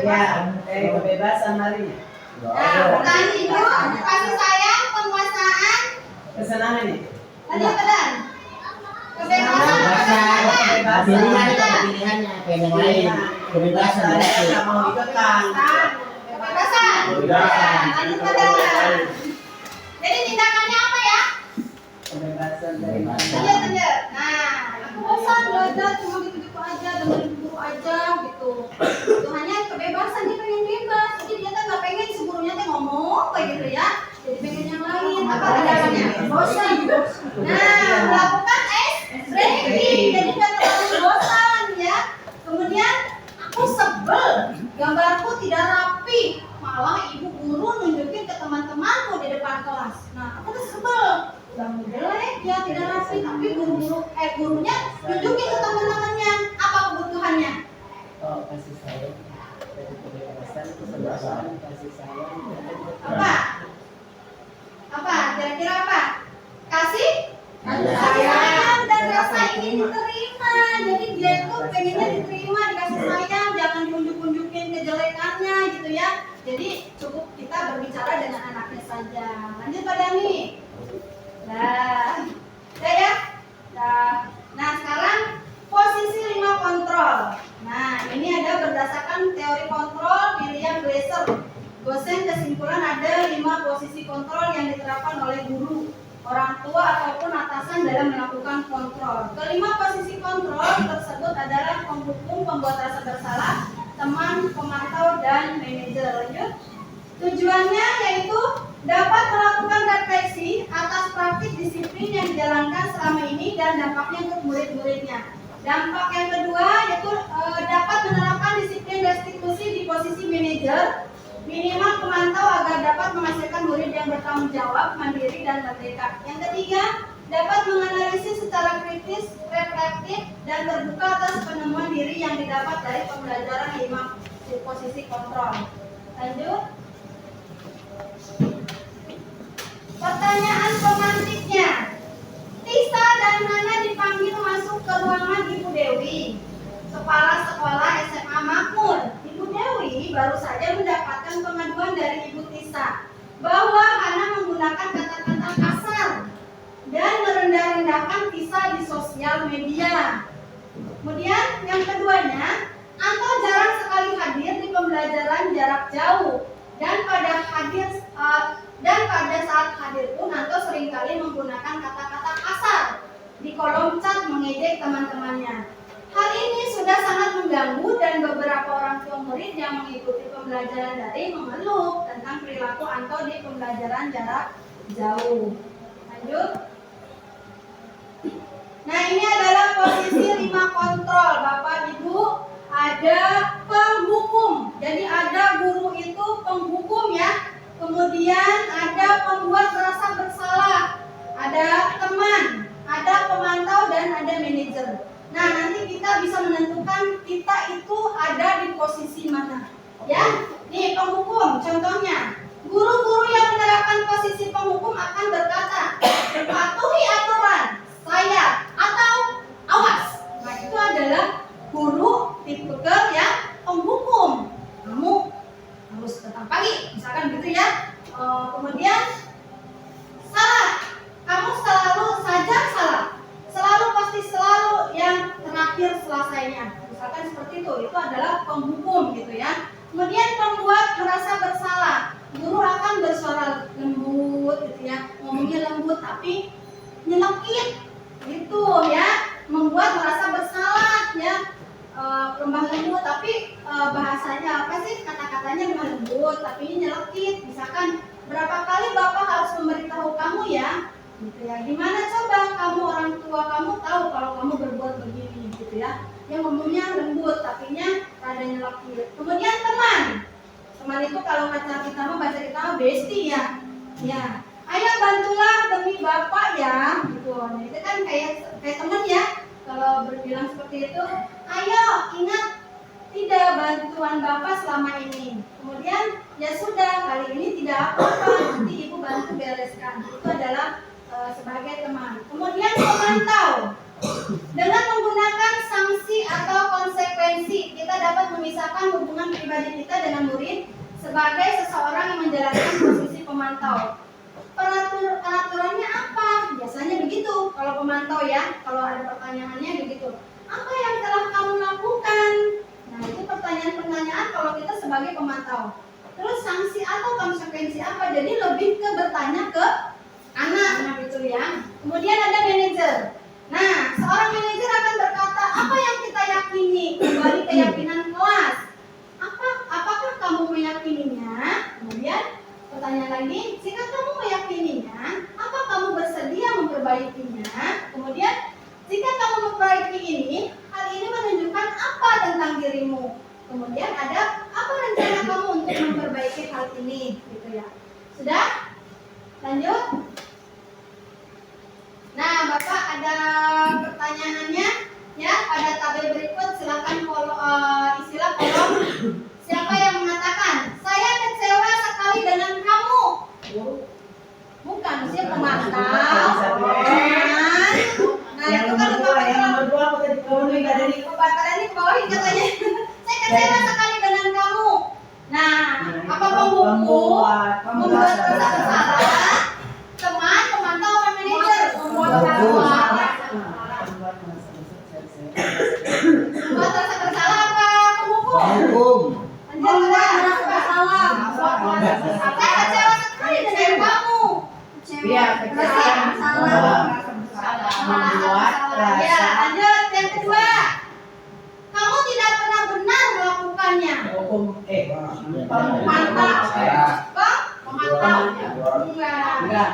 Ya, dari kebebasan hari. Nah, pertanyaan ibu, kasih sayang, penguasaan, Kesenangan ini. tadi apa Dan? Kebebasan, Kebebasan. Pilihannya kayak yang lain. Kebebasan. Saya berarti. nggak mau dikekang. kebebasan. Lanjut pada. Jadi tindakannya apa ya? Kebebasan dari mana? Lanjut. Nah, aku bosan belajar cuma gitu-gitu aja, dengerin guru aja gitu. Tuhannya kebebasan, dia pengen bebas. Jadi dia tuh nggak pengen si gurunya tuh ngomong kayak gitu ya. Jadi pengen yang lain. Apa tindakannya? Bosan. Nah, melakukan breaking. Jadi nggak terlalu bosan ya. Kemudian aku sebel, gambarku tidak rapi. Malah ibu guru nunjukin ke teman-temanku di depan kelas. Nah, aku tuh sebel. Udah jelek ya, tidak rapi, tapi gurunya nunjukin ke teman-temannya. Apa kebutuhannya? Oh, kasih sayang. Dari kebebasan, kebebasan, kasih sayang. Apa? Apa? Kira-kira apa? Kasih Sayang. sayang dan rasa ingin diterima. Jadi dia tuh pengennya diterima, dikasih sayang, jangan diunjuk-unjukin kejelekannya gitu ya. Jadi cukup kita berbicara dengan anaknya saja. Lanjut Pak Dani. Dah, udah ya. Nah sekarang posisi 5 kontrol. Nah ini ada berdasarkan teori kontrol William Glasser. Dosen kesimpulan ada 5 posisi kontrol yang diterapkan oleh guru, orang tua ataupun atasan dalam melakukan kontrol. Kelima posisi kontrol tersebut adalah penghukum, pembuat rasa bersalah, teman, pemantau, dan manajer. Lanjut. Tujuannya yaitu dapat melakukan refleksi atas praktik disiplin yang dijalankan selama ini dan dampaknya untuk murid-muridnya. Dampak yang kedua yaitu dapat menerapkan disiplin restitusi di posisi manajer, minimal pemantau agar dapat menghasilkan murid yang bertanggung jawab, mandiri, dan merdeka. Yang ketiga, dapat menganalisis secara kritis dan terbuka atas penemuan diri yang didapat dari pembelajaran 5 posisi kontrol. Lanjut. Pertanyaan pemantiknya. Tisa dan Nana dipanggil masuk ke ruangan Ibu Dewi, Kepala Sekolah SMA Makmur. Ibu Dewi baru saja mendapatkan pengaduan dari Ibu Tisa bahwa Hana menggunakan kata-kata kasar dan merendah-rendahkan Tisa di sosial media. Kemudian yang keduanya, Anto jarang sekali hadir di pembelajaran jarak jauh dan pada saat hadir pun Anto seringkali menggunakan kata-kata kasar di kolom chat mengejek teman-temannya. Hal ini sudah sangat mengganggu dan beberapa orang tua murid yang mengikuti pembelajaran daring mengeluh tentang perilaku Anto di pembelajaran jarak jauh. Lanjut. Nah, ini adalah posisi 5 kontrol, Bapak Ibu. Ada penghukum. Jadi ada guru itu penghukum ya. Kemudian ada pembuat merasa bersalah. Ada teman, ada pemantau dan ada manajer. Nah, nanti kita bisa menentukan kita itu ada di posisi mana. Ya, nih penghukum. Contohnya, guru-guru yang menerapkan posisi penghukum akan berkata, patuhi aturan, saya atau awas. Nah, itu adalah guru tipikal yang penghukum. Kamu harus datang pagi, misalkan gitu ya. Kemudian salah, kamu selalu saja salah. Selalu pasti selalu yang terakhir selesainya. Misalkan seperti itu adalah penghukum gitu ya. Kemudian pembuat merasa bersalah. Guru akan bersuara lembut gitu ya. Ngomongnya lembut tapi nyelekit gitu ya. Membuat merasa bersalah ya. Lemah lembut tapi bahasanya apa sih, kata-katanya lemah lembut tapi nyelekit. Misalkan berapa kali Bapak harus memberitahu kamu ya gitu ya, gimana coba kamu orang tua kamu tahu kalau kamu berbuat begini gitu ya. Yang ngomongnya lembut tapinya rada nyelekit. Kemudian teman itu kalau kata kita mah bahasa kita mah bestie ya. Ya, ayo bantulah demi Bapak ya gitu. Nah, itu kan kayak teman ya. Kalau berbilang seperti itu, ayo ingat tidak bantuan Bapak selama ini. Kemudian ya sudah, kali ini tidak apa-apa, nanti Ibu bantu bereskan. Itu adalah sebagai teman. Kemudian pemantau. Dengan menggunakan sanksi atau konsekuensi, kita dapat memisahkan hubungan pribadi kita dengan murid sebagai seseorang yang menjalankan posisi pemantau. Peraturannya apa? Biasanya begitu. Kalau pemantau ya, kalau ada pertanyaannya begitu. Apa yang telah kamu lakukan? Nah, itu pertanyaan-pertanyaan kalau kita sebagai pemantau. Terus sanksi atau konsekuensi apa? Jadi lebih ke bertanya ke anak gitu ya. Kemudian ada manajer. Nah, seorang manajer akan berkata, apa yang kita yakini? Kembali keyakinan kelas. Apakah kamu meyakininya? Kemudian pertanyaan lagi, jika kamu meyakininya, apa kamu bersedia memperbaikinya? Kemudian, jika kamu memperbaiki ini, hal ini menunjukkan apa tentang dirimu? Kemudian ada apa rencana kamu untuk memperbaiki hal ini? Gitu ya. Sudah? Lanjut. Nah, Bapak ada pertanyaannya ya pada tabel berikut. Silakan istilah kolom. Siapa yang mengatakan saya kecewa sekali dengan kamu? Bukan, maksudnya pemantau. Nah, yang itu kan nomor dua apa tadi? Kamu nggak ada di pembatalan ini bawahi katanya. Saya kecewa sekali dengan kamu. Nah, apa pembuku? Membuat rasa bersalah. Teman, pemantau, atau manajer? Membuat rasa bersalah apa pembuku? Membuat rasa bersalah. Saya kecewa sekali dengan kamu. Iya, Membuat rasa. Ya, lanjut yang kedua. Kamu tidak pernah benar melakukannya. Pemantau. Kok? Pemantau. Enggak.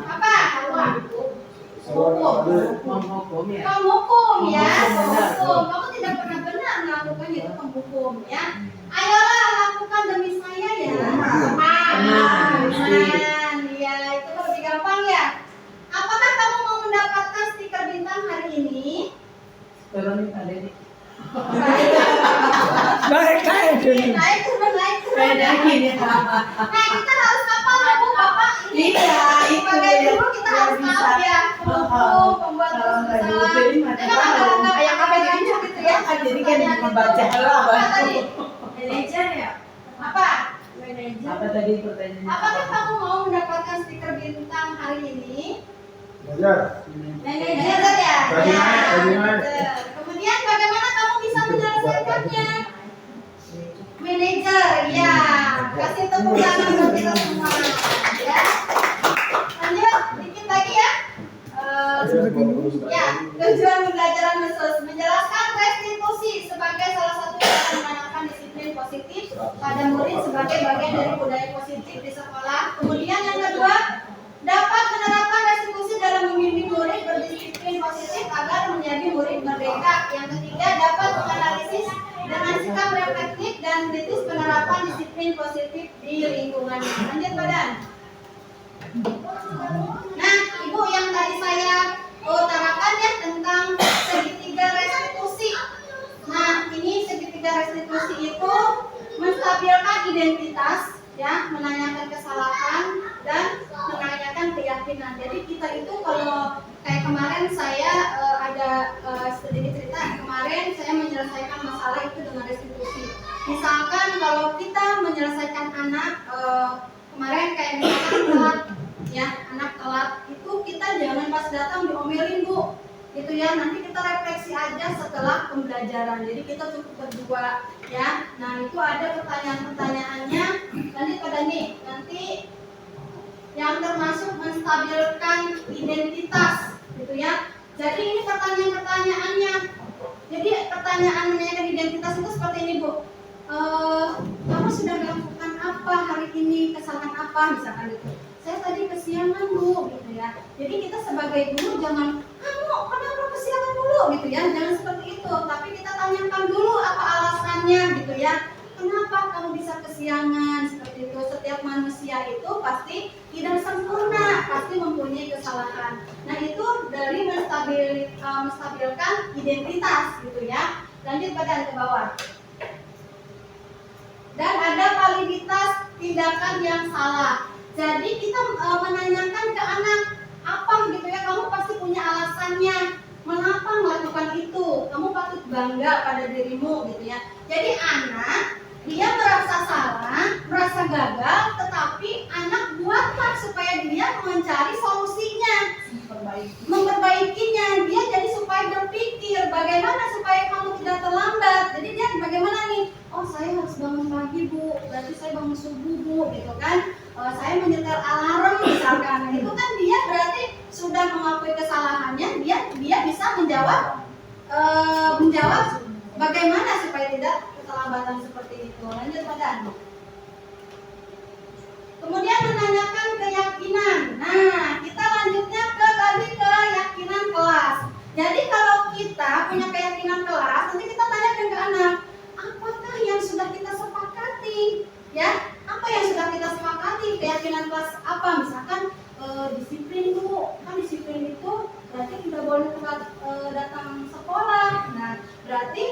Apa? Penghukum ya. Penghukum. Kamu tidak pernah benar melakukan itu penghukum ya. Ayolah lakukan demi saya ya. Teman. Ya, itu lebih gampang ya. Apakah kamu mau mendapatkan stiker bintang hari ini? Turunin Pak Dedi. Naik naik dulu. Naik turun naik turun. Beda gini. Nah kita harus hafal ya Bu Bapak. Ini Iya, itu sebagai yang guru kita yang harus bisa. tahu ya pendukung, pembuat Kalau nggak kesalahan. diujiin, mana tahu. Kayak apa gitu ya? Jadi kan membaca lah, Apa Bang. tadi? Manajer ya? Apa? Apa tadi pertanyaannya? Apakah kamu mau mendapatkan stiker bintang hari ini? Belajar. Manajer ya? Gaji Ya, naik, gaji naik. betul. Kemudian bagaimana kamu bisa menyelesaikannya? Manajer, ya. Kasih tepuk tangan buat kita semua. Ya. Lanjut, dikit lagi ya. Ya, tujuan pembelajaran khusus menjelaskan restitusi sebagai salah satu cara menanamkan disiplin positif pada murid sebagai bagian dari budaya positif di sekolah. Kemudian yang kedua, dapat menerapkan restitusi dalam membimbing murid berdisiplin positif agar menjadi murid merdeka. Yang ketiga, dapat menganalisis dengan sikap reflektif dan kritis penerapan disiplin positif di lingkungannya. Lanjut badan. Nah, Ibu yang tadi saya utarakan ya tentang segitiga restitusi. Nah, ini segitiga restitusi itu menstabilkan identitas, ya, menanyakan kesalahan dan menanyakan keyakinan. Jadi kita itu kalau kayak kemarin saya ada sedikit cerita. Kemarin saya menyelesaikan masalah itu dengan restitusi. Misalkan kalau kita menyelesaikan anak kemarin kayak misalkan telat, ya anak telat itu kita jangan pas datang diomelin Bu, gitu ya. Nanti kita refleksi aja setelah pembelajaran. Jadi kita cukup berdua, ya. Nah itu ada pertanyaan-pertanyaannya. Nanti pada nih nanti yang termasuk menstabilkan identitas, gitu ya. Jadi ini pertanyaan-pertanyaannya. Jadi pertanyaan menanyakan identitas itu seperti ini Bu. Kamu sudah melakukan apa hari ini, kesalahan apa, misalkan itu. Saya tadi kesiangan Bu, gitu ya. Jadi kita sebagai guru jangan, kamu kenapa kesiangan dulu, gitu ya. Jangan seperti itu. Tapi kita tanyakan dulu apa alasannya, gitu ya. Kenapa kamu bisa kesiangan seperti itu? Setiap manusia itu pasti tidak sempurna, pasti mempunyai kesalahan. Nah itu dari menstabilkan identitas, gitu ya. Lanjut badan ke bawah. Dan ada validitas tindakan yang salah. Jadi kita menanyakan ke anak apa gitu ya, kamu pasti punya alasannya mengapa melakukan itu. Kamu patut bangga pada dirimu gitu ya. Jadi anak dia merasa salah, merasa gagal, tetapi anak buatlah supaya dia mencari solusinya, memperbaikinya. Dia jadi supaya berpikir bagaimana supaya kamu tidak terlambat. Jadi dia bagaimana nih? Oh saya harus bangun pagi Bu, berarti saya bangun subuh Bu, gitu kan? Saya menyetel alarm misalkan, itu kan dia berarti sudah mengakui kesalahannya. Dia bisa menjawab bagaimana supaya tidak keterlambatan seperti itu. Lanjut badan. Kemudian menanyakan keyakinan. Nah, kita lanjutnya ke keyakinan kelas. Jadi kalau kita punya keyakinan kelas, nanti kita tanyakan ke anak, apakah yang sudah kita sepakati? Ya, apa yang sudah kita sepakati? Keyakinan kelas apa? Misalkan disiplin Bu. Kan disiplin itu berarti tidak boleh telat datang sekolah. Nah, berarti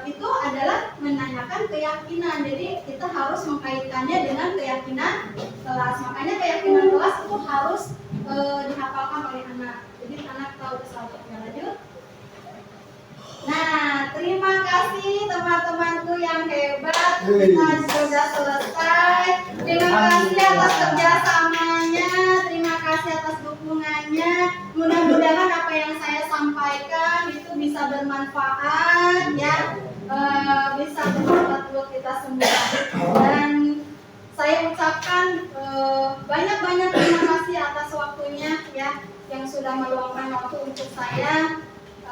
itu adalah menanyakan keyakinan. Jadi kita harus mengkaitkannya dengan keyakinan kelas. Makanya keyakinan kelas itu harus dihafalkan oleh anak. Jadi anak tahu kesalahannya. Lanjut. Nah, terima kasih teman-temanku yang hebat. Kita sudah selesai. Terima kasih atas kerjasamanya. Terima kasih atas dukungannya. Mudah-mudahan apa yang saya sampaikan itu bisa bermanfaat, ya, bisa bermanfaat buat kita semua. Dan saya ucapkan banyak-banyak terima kasih atas waktunya, ya, yang sudah meluangkan waktu untuk saya.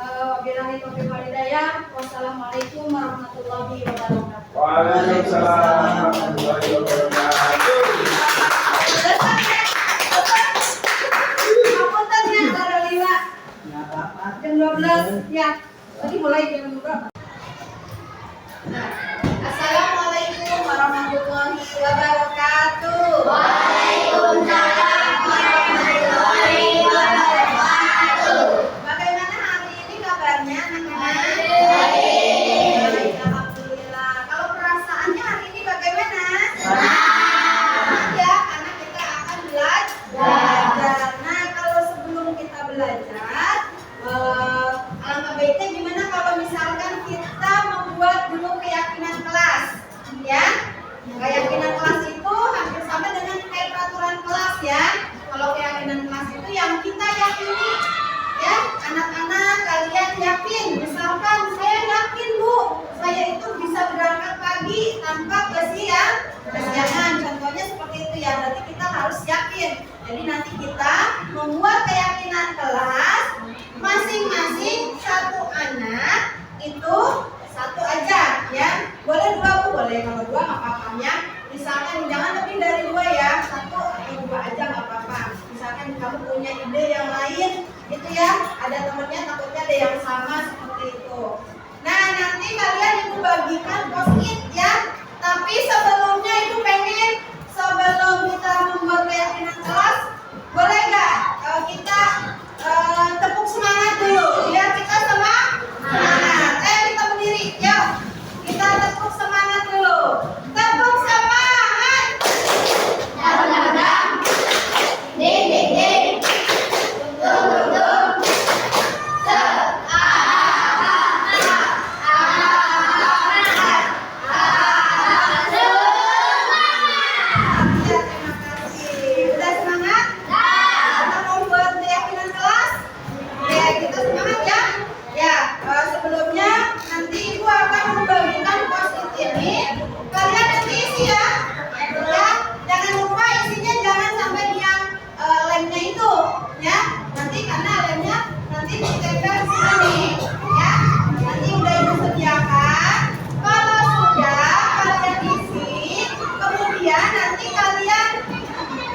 Wabillahi taufiq wal hidayah. Wassalamualaikum warahmatullahi wabarakatuh. Waalaikumsalam warahmatullahi wabarakatuh. Apunten ya, ada 5 jam 12 ya. Tadi mulai jam berapa? Assalamualaikum warahmatullahi wabarakatuh. Waalaikumsalam warahmatullahi wabarakatuh. Bagaimana hari ini kabarnya? Keyakinan kelas itu hampir sama dengan kayak peraturan kelas ya. Kalau keyakinan kelas itu yang kita yakini, ya anak-anak kalian yakin. Misalkan saya yakin Bu, saya itu bisa berangkat pagi tanpa kesiangan. Contohnya seperti itu ya. Berarti kita harus yakin. Jadi nanti kita membuat keyakinan kelas masing-masing satu anak itu satu aja ya. Boleh dua Bu, boleh. Kalau dua nggak apa-apa ya. Misalkan jangan lebih dari dua ya, satu atau dua aja nggak apa-apa. Misalkan kamu punya ide yang lain gitu ya, ada temennya takutnya ada yang sama seperti itu. Nah nanti kalian ibu bagikan post-it ya. Tapi sebelumnya ibu pengen sebelum kita membuat keyakinan kelas, boleh nggak kita tepuk semangat dulu biar kita semangat. Kita berdiri, yuk kita tepuk semangat dulu. Tepuk semangat. Ding ding ding. Tung tung tung. Udah semangat? Kita mau buat keyakinan kelas? Oke, kita semangat ya. Ya, sebelumnya nanti ibu akan membagikan post-it ini. Kalian nanti isi ya. Ya, jangan lupa isinya jangan sampai yang lemnya itu, ya. Nanti karena lemnya nanti ditempel di sini, ya. Nanti udah ibu sediakan. Kalau sudah kalian isi, kemudian nanti kalian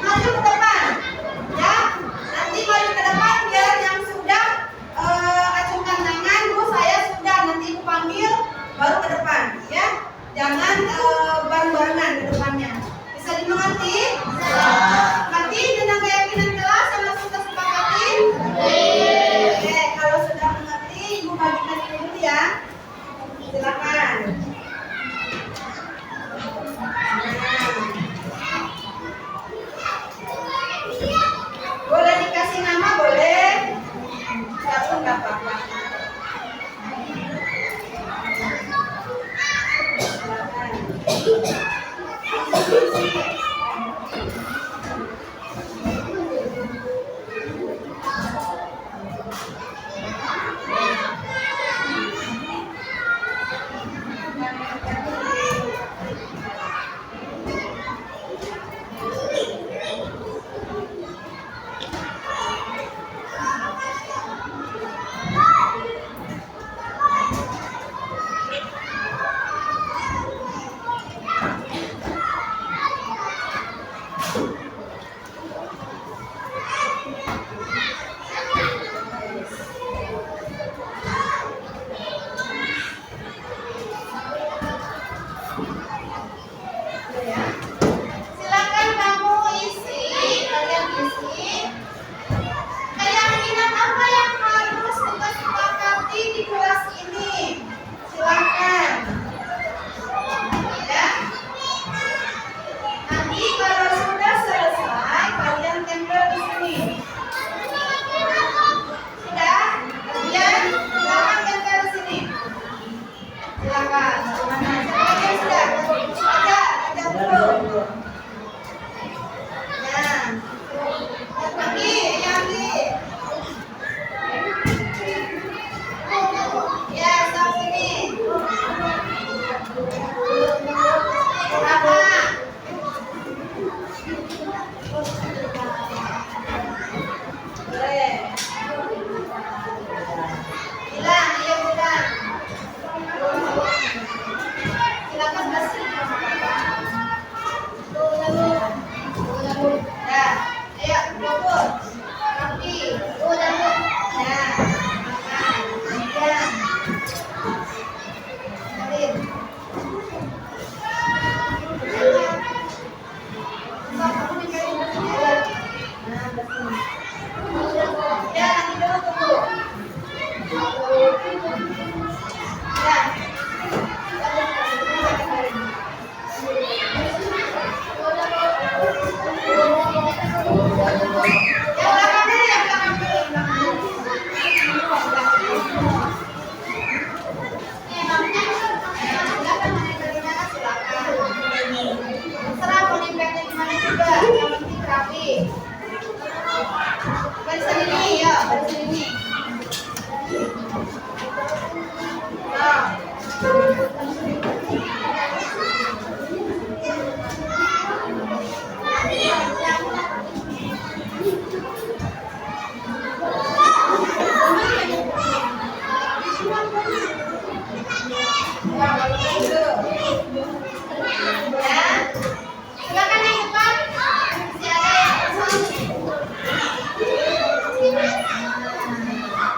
maju ke depan, ya. Nanti maju ke depan biar yang sudah acungkan tangan, Bu saya sudah, nanti ibu panggil baru ke depan, ya. Jangan bareng-barengan ke depannya. Bisa dimengerti? Mengerti dengan keyakinan kelas yang harus kita sepakati? Oke, kalau sudah mengerti, ibu bagikan ini dulu ya. Silakan. Boleh dikasih nama, boleh. Siapa nggak apa-apa.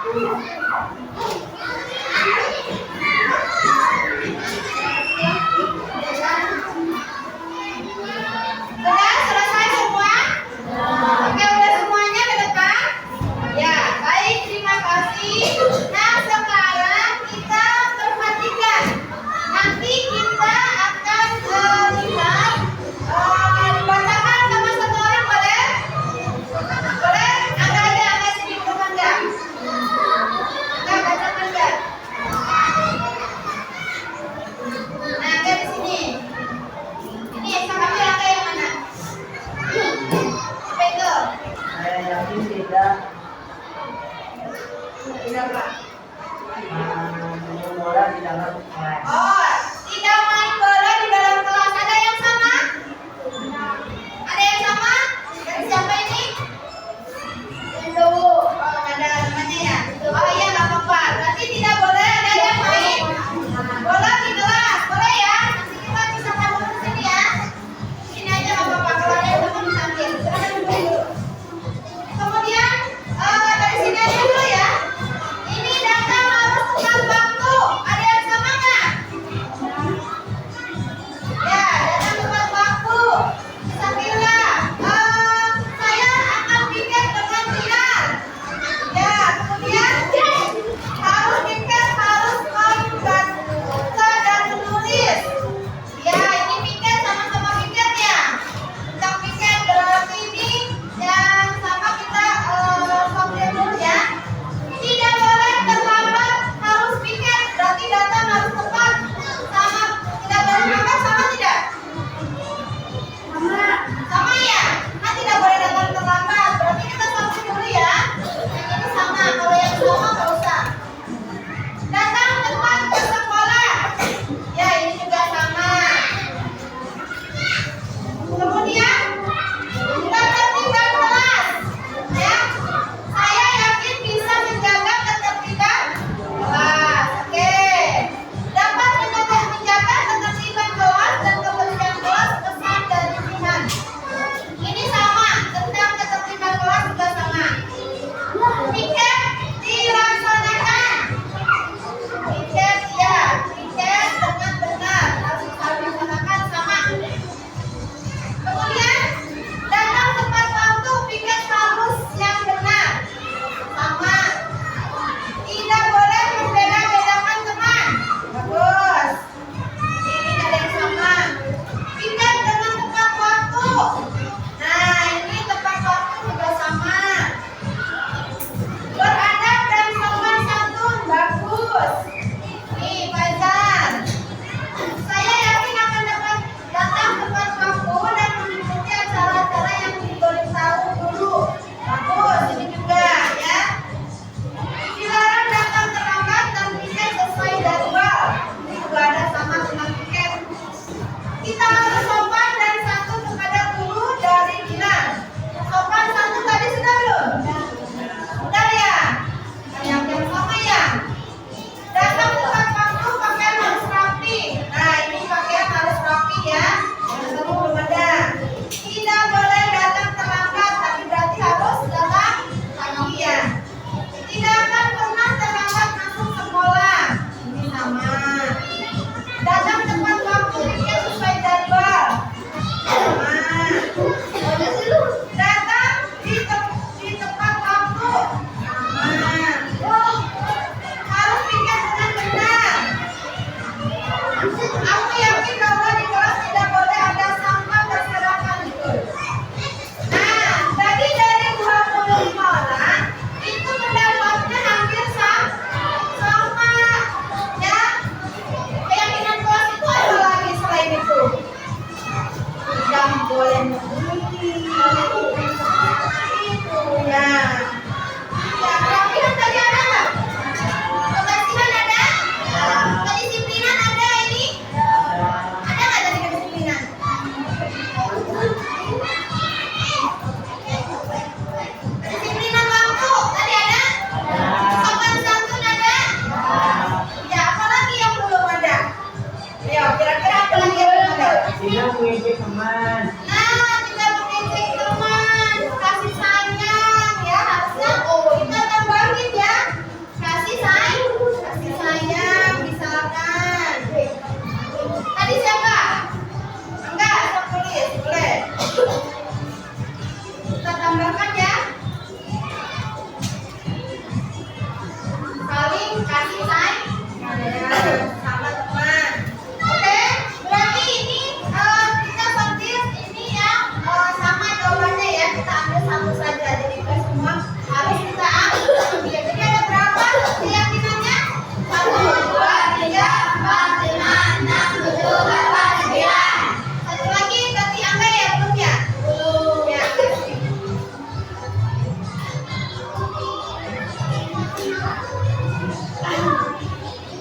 Sudah selesai semua? Oke, udah semuanya ke depan? Ya, baik, terima kasih. Nah, sekarang kita perhatikan. Nanti kita akan lihat dibacakan sama satu orang, boleh? Boleh? Angga aja, angga sini ke depan ya. Angga bacakan ya. Nah, angga di sini. Ini sama angga yang mana? Apa itu? Saya yakin tidak Tidak, Pak. main bola di dalam kelas. Oh, tidak main bola di dalam kelas. Ada yang sama? Ada yang sama? Dari siapa ini? Itu. Oh, ada namanya ya. Oh iya, nggak apa-apa. Berarti tidak boleh ada yang main bola di kelas. Boleh ya? Nanti kita bisa tahu di sini ya. Sini aja nggak apa-apa. Kalau ada yang teman bisa ambil. Silakan duduk dulu. Kemudian dari sini aja dulu ya. Ini datang harus tepat waktu. Ada yang sama nggak?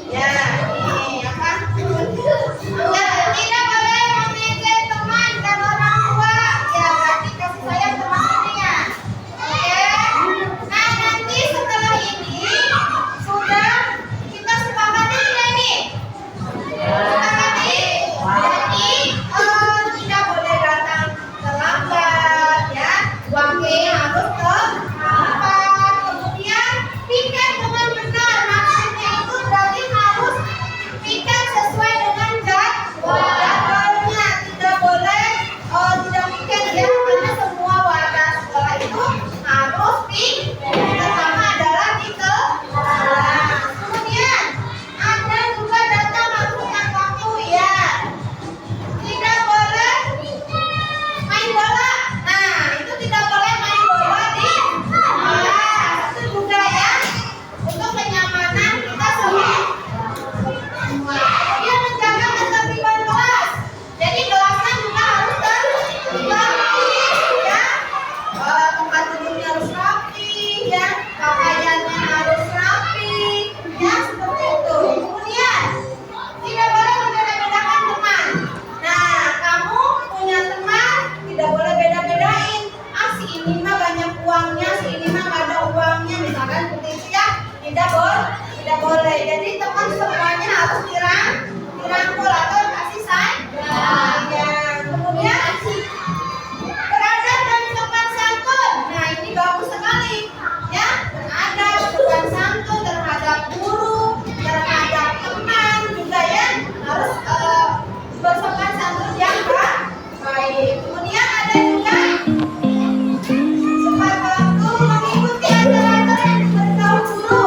Ya, ini apa? Tidak boleh mengejek teman dan orang tua. Ya, berarti kasih sayang teman ini ya. Oke. Nah, nanti setelah ini sudah kita sepakati sudah nih. Sepakati. Jadi tidak boleh datang terlambat ya. Waktunya harus tepat. Kemudian piket dengan benar. Maksudnya itu berarti harus piket sesuai dengan jadwalnya. Tidak boleh tidak piket ya, karena semua warga sekolah itu harus piket. Pertama adalah di kelas. Kemudian ada juga data masukkan waktu ya. Tidak boleh main bola. Nah, itu tidak boleh main bola di kelas. Itu juga ya, untuk kenyamanan kita semua. Dia menjaga ketertiban kelas. Jadi kelasnya juga harus terrapi ya. Tempat duduknya harus rapi ya. Pakaiannya harus rapi ya, seperti itu. Kemudian tidak boleh membeda-bedakan teman. Nah, kamu punya teman tidak boleh beda-bedain. Ah, si ini mah banyak uangnya, si ini mah nggak ada uangnya, misalkan seperti itu ya. Tidak boleh. Jadi teman semuanya harus dirangkul atau kasih sayang. Ya. Kemudian beradab dan sopan santun. Nah, ini bagus sekali. Ya, beradab, sopan santun terhadap guru, terhadap teman juga ya. Harus bersopan santun yang baik. Kemudian ada juga sopan waktu mengikuti acara-acara yang diberitahu guru.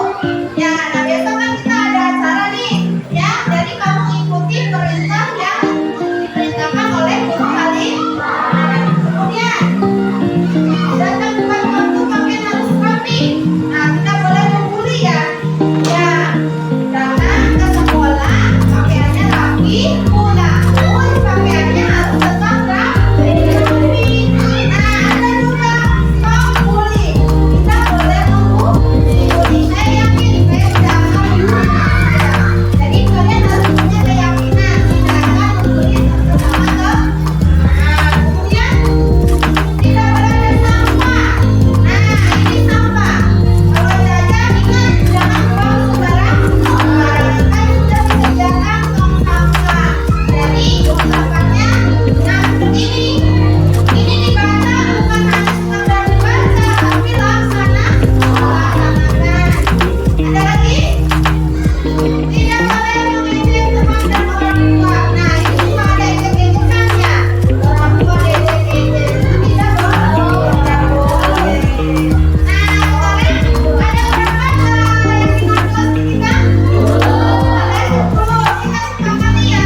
Ya, nah besok kan kita ada acara nih. Ya, jadi kamu ikuti perintah yang diperintahkan oleh guru kalian. Kemudian datang tepat waktu, pakaian harus rapi. Nah, tidak boleh membuli ya. Ya, datang ke sekolah pakaiannya rapi, pulang pun pakaiannya harus tetap rapi. Nah, ada juga membuli. Tidak boleh membuli. Saya yakin saya tidak akan membuli. Jadi kalian harus punya keyakinan tidak akan membuli sesama teman. Nah, kemudian tidak boleh ada sampah. Nah, ini sampah. Kalau jajan ingat jangan buang sembarangan. Kan sudah disediakan tong sampah. Jadi tong sampahnya nah seperti ini. Ini dibaca bukan hanya sekedar dibaca, tapi laksanakan. Ada lagi? Tidak boleh mengejek teman dan orang tua. Nah, ini cuma ada ejek-ejekannya. Orang tua ejek-ejek itu tidak boleh. Tidak boleh. Nah, kemarin ada berapa keyakinan kelas kita? Ada 10. Kita sepakati ya.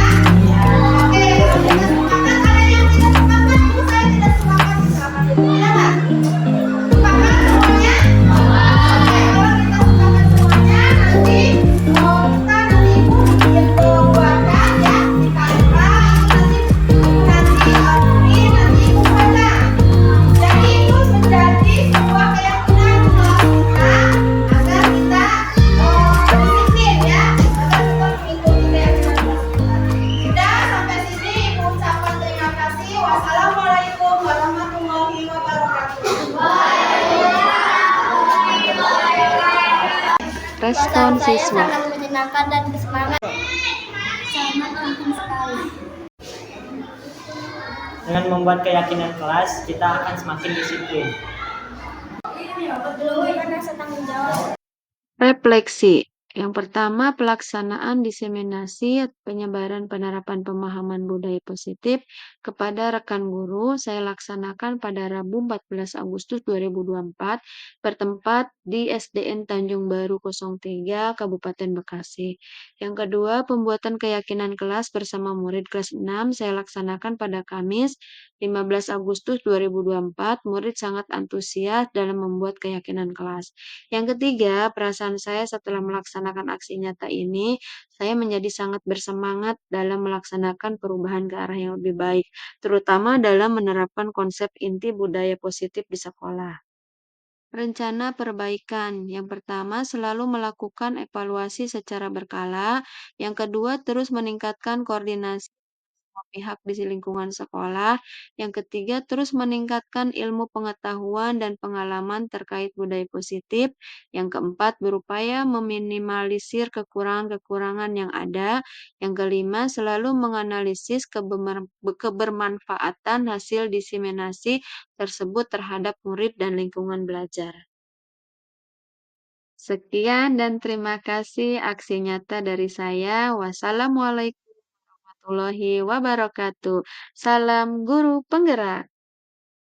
Oke, kalau kita sepakat, ada yang tidak sepakat, itu saya tidak sepakat. Silakan dulu ya Pak. Sepakat semuanya? Oke, kalau kita sepakat semuanya, nanti ibu bikin buatkan ya di kantor, nanti nanti ibu baca. Jadi itu menjadi sebuah keyakinan kelas kita agar kita disiplin ya, agar kita mengikuti keyakinan kelas kita. Sudah sampai sini ibu ucapkan terima kasih. Wassalamualaikum warahmatullahi wabarakatuh. Respon siswa. Sangat menyenangkan dan bersemangat. Sangat penting sekali. Dengan membuat keyakinan kelas, kita akan semakin disiplin. Menunjukkan rasa tanggung jawab. Refleksi. Yang pertama, pelaksanaan diseminasi penyebaran penerapan pemahaman budaya positif kepada rekan guru saya laksanakan pada Rabu 14 Agustus 2024 bertempat di SDN Tanjung Baru 03 Kabupaten Bekasi. Yang kedua, pembuatan keyakinan kelas bersama murid kelas 6 saya laksanakan pada Kamis 15 Agustus 2024. Murid sangat antusias dalam membuat keyakinan kelas. Yang ketiga, perasaan saya setelah melaksanakan aksi nyata ini, saya menjadi sangat bersemangat dalam melaksanakan perubahan ke arah yang lebih baik, terutama dalam menerapkan konsep inti budaya positif di sekolah. Rencana perbaikan. Yang pertama, selalu melakukan evaluasi secara berkala. Yang kedua, terus meningkatkan koordinasi semua pihak di lingkungan sekolah. Yang ketiga, terus meningkatkan ilmu pengetahuan dan pengalaman terkait budaya positif. Yang keempat, berupaya meminimalisir kekurangan-kekurangan yang ada. Yang kelima, selalu menganalisis kebermanfaatan hasil diseminasi tersebut terhadap murid dan lingkungan belajar. Sekian dan terima kasih aksi nyata dari saya. Wassalamualaikum warahmatullahi wabarakatuh. Salam guru penggerak.